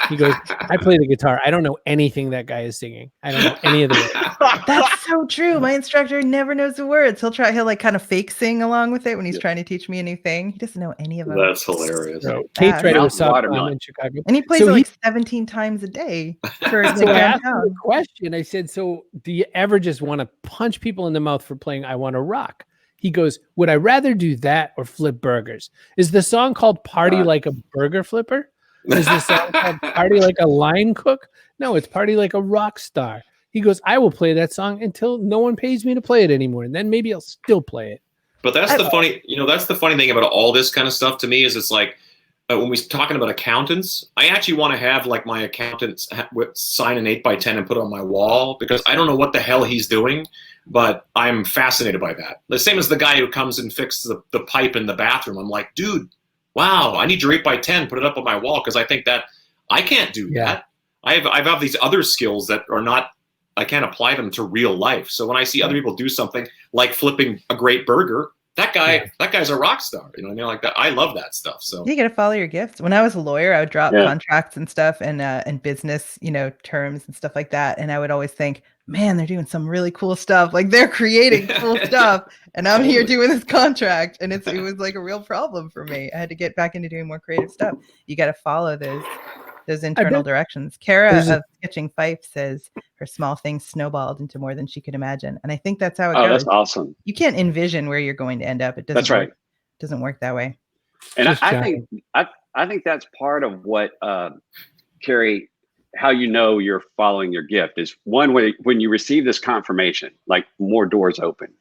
He goes, I play the guitar. I don't know anything that guy is singing. I don't know any of the words. That's so true. My instructor never knows the words. He'll like kind of fake sing along with it when he's trying to teach me a new thing. He doesn't know any of them. That's hilarious. So Kate's right with Watermelon in Chicago. And he plays it like 17 times a day. For so I asked him a question. I said, so do you ever just want to punch people in the mouth for playing I Want to Rock? He goes, would I rather do that or flip burgers? Is the song called Party Like a Burger Flipper? Is the song called Party Like a Line Cook? No, it's Party Like a Rock Star. He goes, I will play that song until no one pays me to play it anymore. And then maybe I'll still play it. But that's the funny thing about all this kind of stuff to me is it's like, when we're talking about accountants, I actually want to have like my accountants sign an 8x10 and put it on my wall, because I don't know what the hell he's doing, but I'm fascinated by that. The same as the guy who comes and fixes the pipe in the bathroom. I'm like, dude, wow, I need your 8x10, put it up on my wall, because I think that I can't do that. I have these other skills that are not, I can't apply them to real life. So when I see other people do something like flipping a great burger, that guy's a rock star. You know what I mean? Like that. I love that stuff. So you got to follow your gifts. When I was a lawyer, I would drop contracts and stuff and business, terms and stuff like that. And I would always think, man, they're doing some really cool stuff. Like they're creating cool stuff. And I'm here doing this contract. And it was like a real problem for me. I had to get back into doing more creative stuff. You got to follow those internal directions. Kara of Sketching Fife says her small things snowballed into more than she could imagine. And I think that's how it goes. That's awesome. You can't envision where you're going to end up. It doesn't That's right. It doesn't work that way. And I think that's part of what, Carrie, how you know you're following your gift is one way when you receive this confirmation, like more doors open.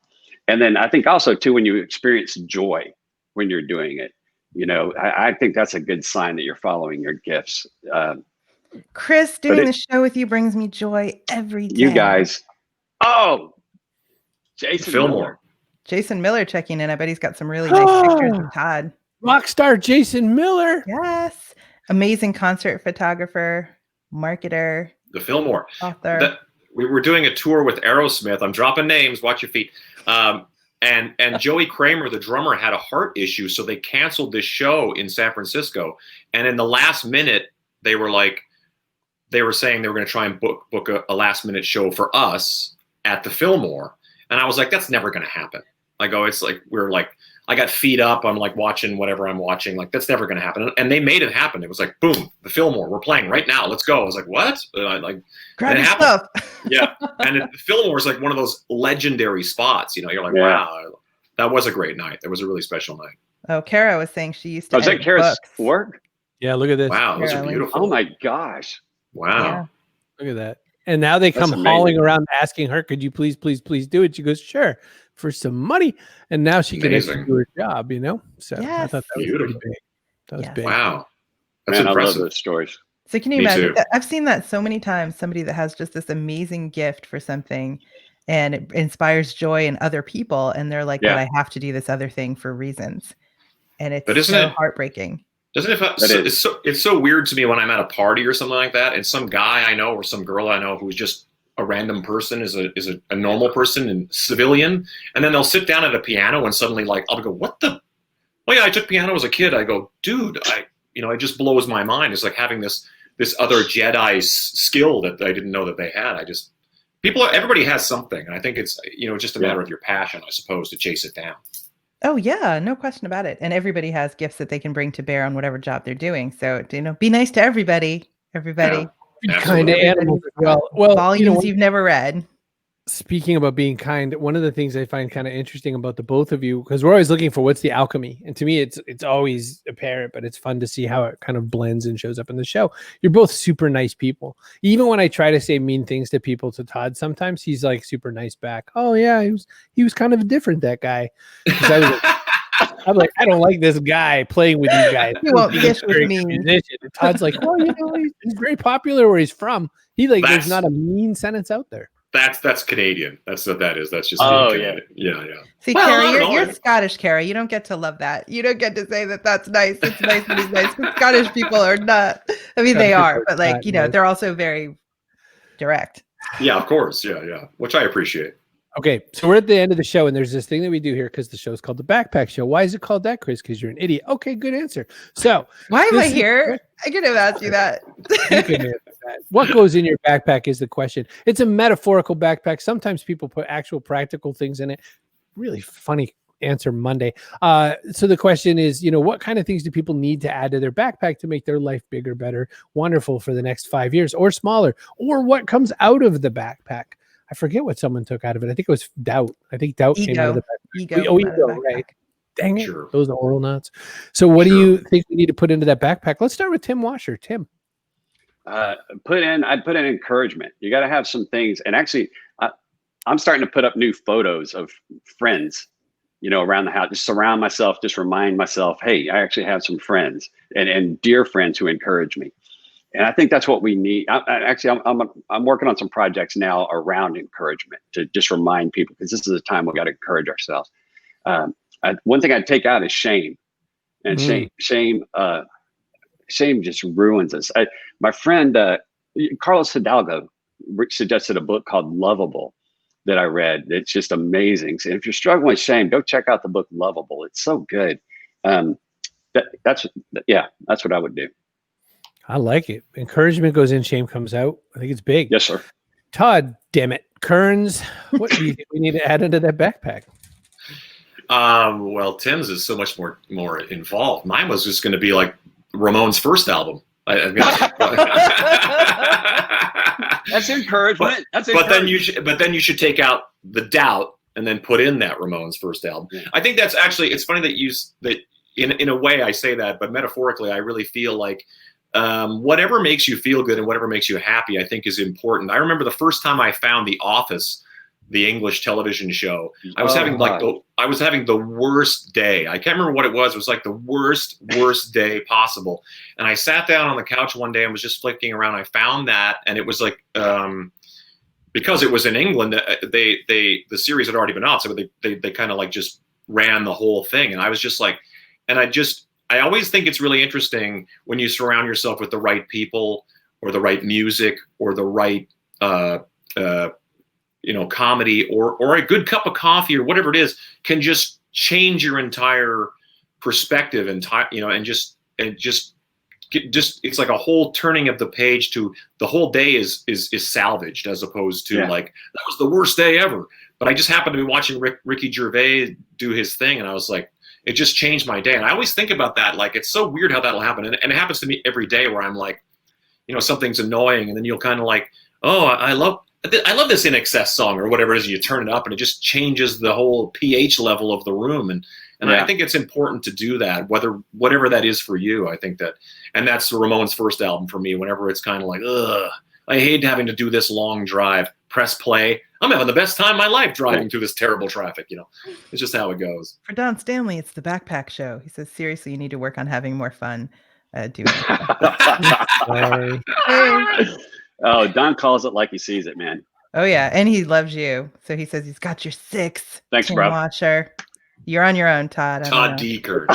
And then I think also too, when you experience joy when you're doing it, I think that's a good sign that you're following your gifts. Chris, doing the show with you brings me joy every day. You guys. Oh, Jason Fillmore. Jason Miller checking in. I bet he's got some really nice pictures of Todd. Rockstar Jason Miller. Yes. Amazing concert photographer, marketer. The Fillmore. Author. We were doing a tour with Aerosmith. I'm dropping names. Watch your feet. And Joey Kramer, the drummer, had a heart issue, so they canceled this show in San Francisco. And in the last minute, they were saying they were going to try and book a last minute show for us at the Fillmore. And I was like, that's never going to happen. It's like I got feet up. I'm like watching whatever I'm watching. Like that's never going to happen. And they made it happen. It was like, boom, the Fillmore, we're playing right now. Let's go. I was like, what? And I grab your stuff. Yeah. And the Fillmore is like one of those legendary spots. You're like, wow, that was a great night. That was a really special night. Oh, Kara was saying she used to. Was that Kara's work? Yeah. Look at this. Wow. Those are beautiful. Oh my gosh. Wow. Yeah. Look at that. And now they come hauling around asking her, could you please do it? She goes, sure, for some money. And now she can actually do her job, So I thought that was pretty big. That was big. Wow. That's impressive. I love those stories. So can you imagine? I've seen that so many times. Somebody that has just this amazing gift for something and it inspires joy in other people. And they're like, but I have to do this other thing for reasons. And it's heartbreaking. Doesn't it? It's so weird to me when I'm at a party or something like that, and some guy I know or some girl I know who's just a random person is a normal person and civilian, and then they'll sit down at a piano and suddenly I'll go, what the? Oh yeah, I took piano as a kid. I go, dude, it just blows my mind. It's like having this other Jedi skill that I didn't know that they had. Everybody has something, and I think it's just a matter of your passion, I suppose, to chase it down. Oh yeah, no question about it. And everybody has gifts that they can bring to bear on whatever job they're doing. So, be nice to everybody. Everybody. Yeah, kind of animals as well. Volumes you've never read. speaking about being kind, one of the things I find kind of interesting about the both of you, because we're always looking for what's the alchemy, and to me it's always apparent, but it's fun to see how it kind of blends and shows up in the show. You're both super nice people. Even when I try to say mean things to people, to Todd, sometimes he's like super nice back. Oh yeah, he was kind of different, that guy. I'm like, I don't like this guy playing with you guys. He won't dish with me. And Todd's like, well, he's very popular where he's from. There's not a mean sentence out there. That's Canadian. That's what that is. That's just yeah. Yeah. See, Carrie, you're Scottish, Carrie. You don't get to love that. You don't get to say that that's nice. It's nice that he's nice. But Scottish people are not. I mean, they are, but like, they're also very direct. Yeah, of course. Yeah. Which I appreciate. Okay, so we're at the end of the show, and there's this thing that we do here because the show's called the Backpack Show. Why is it called that, Chris? Because you're an idiot. Okay, good answer. So why am I here? I could have asked you that. You can answer that. What goes in your backpack is the question. It's a metaphorical backpack. Sometimes people put actual practical things in it. Really funny answer Monday. So the question is, what kind of things do people need to add to their backpack to make their life bigger, better, wonderful for the next 5 years, or smaller? Or what comes out of the backpack? I forget what someone took out of it. I think it was doubt. I think doubt came out of the backpack. Ego, right? Dang it. Sure. Those are oral nuts. So what do you think we need to put into that backpack? Let's start with Tim Washer. Tim. I'd put in encouragement. You got to have some things. And actually, I'm starting to put up new photos of friends, around the house. Just surround myself, just remind myself, hey, I actually have some friends and dear friends who encourage me. And I think that's what we need. I'm working on some projects now around encouragement to just remind people, because this is a time we've got to encourage ourselves. One thing I'd take out is shame, and shame just ruins us. My friend Carlos Hidalgo suggested a book called Lovable that I read. It's just amazing. So if you're struggling with shame, go check out the book Lovable. It's so good. That's what I would do. I like it. Encouragement goes in, shame comes out. I think it's big. Yes, sir. Todd, damn it. Kerns, what do you think we need to add into that backpack? Well, Tim's is so much more involved. Mine was just going to be like Ramon's first album. That's encouragement. But then you should take out the doubt and then put in that Ramon's first album. Yeah. I think that's actually, it's funny that in a way I say that, but metaphorically, I really feel like whatever makes you feel good and whatever makes you happy, I think is important. I remember the first time I found The Office, the English television show, I was having the worst day. I can't remember what it was. It was like the worst day possible. And I sat down on the couch one day and was just flicking around. I found that, and it was like, because it was in England, the series had already been out, so they kind of like just ran the whole thing. And I was just like, I always think it's really interesting when you surround yourself with the right people or the right music or the right, comedy or a good cup of coffee or whatever it is can just change your entire perspective and just it's like a whole turning of the page to the whole day is salvaged, as opposed to like, that was the worst day ever. But I just happened to be watching Ricky Gervais do his thing, and I was like, it just changed my day. And I always think about that. Like, it's so weird how that'll happen. And it happens to me every day where I'm like, something's annoying. And then you'll kind of like, oh, I love this In Excess song or whatever it is. And you turn it up and it just changes the whole pH level of the room. And I think it's important to do that, whatever that is for you. I think that, and that's Ramon's first album for me. Whenever it's kind of like, ugh, I hate having to do this long drive, press play. I'm having the best time of my life driving through this terrible traffic. It's just how it goes. For Don Stanley, it's the Backpack Show. He says, seriously, you need to work on having more fun doing it. Oh, Don calls it like he sees it, man. Oh, yeah. And he loves you. So he says he's got your 6. Thanks, bro. Watcher. You're on your own, Todd. Todd Kerns.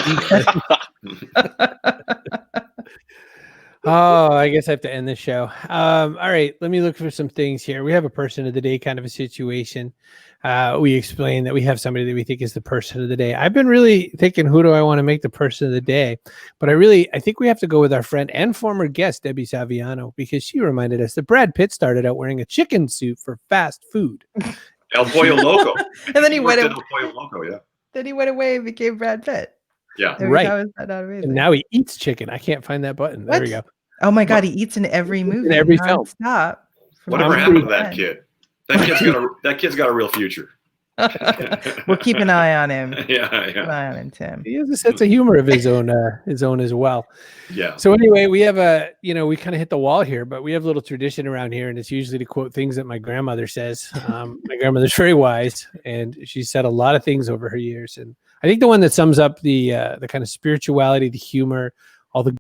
Oh, I guess I have to end the show. All right, let me look for some things here. We have a person of the day kind of a situation. We explained that we have somebody that we think is the person of the day. I've been really thinking, who do I want to make the person of the day? But I think we have to go with our friend and former guest, Debbie Saviano, because she reminded us that Brad Pitt started out wearing a chicken suit for fast food. El Pollo Loco. And then he went El Pollo Loco, yeah. Then he went away and became Brad Pitt. Yeah. Right. And now he eats chicken. I can't find that button. There we go. Oh my God, he eats in every movie. In every film. Stop. Whatever happened to that kid? That kid's got a real future. We'll keep an eye on him. Yeah. Keep an eye on him, Tim. He has a sense of humor of his own as well. Yeah. So anyway, we have we kind of hit the wall here, but we have a little tradition around here, and it's usually to quote things that my grandmother says. My grandmother's very wise, and she said a lot of things over her years. And I think the one that sums up the kind of spirituality, the humor, all the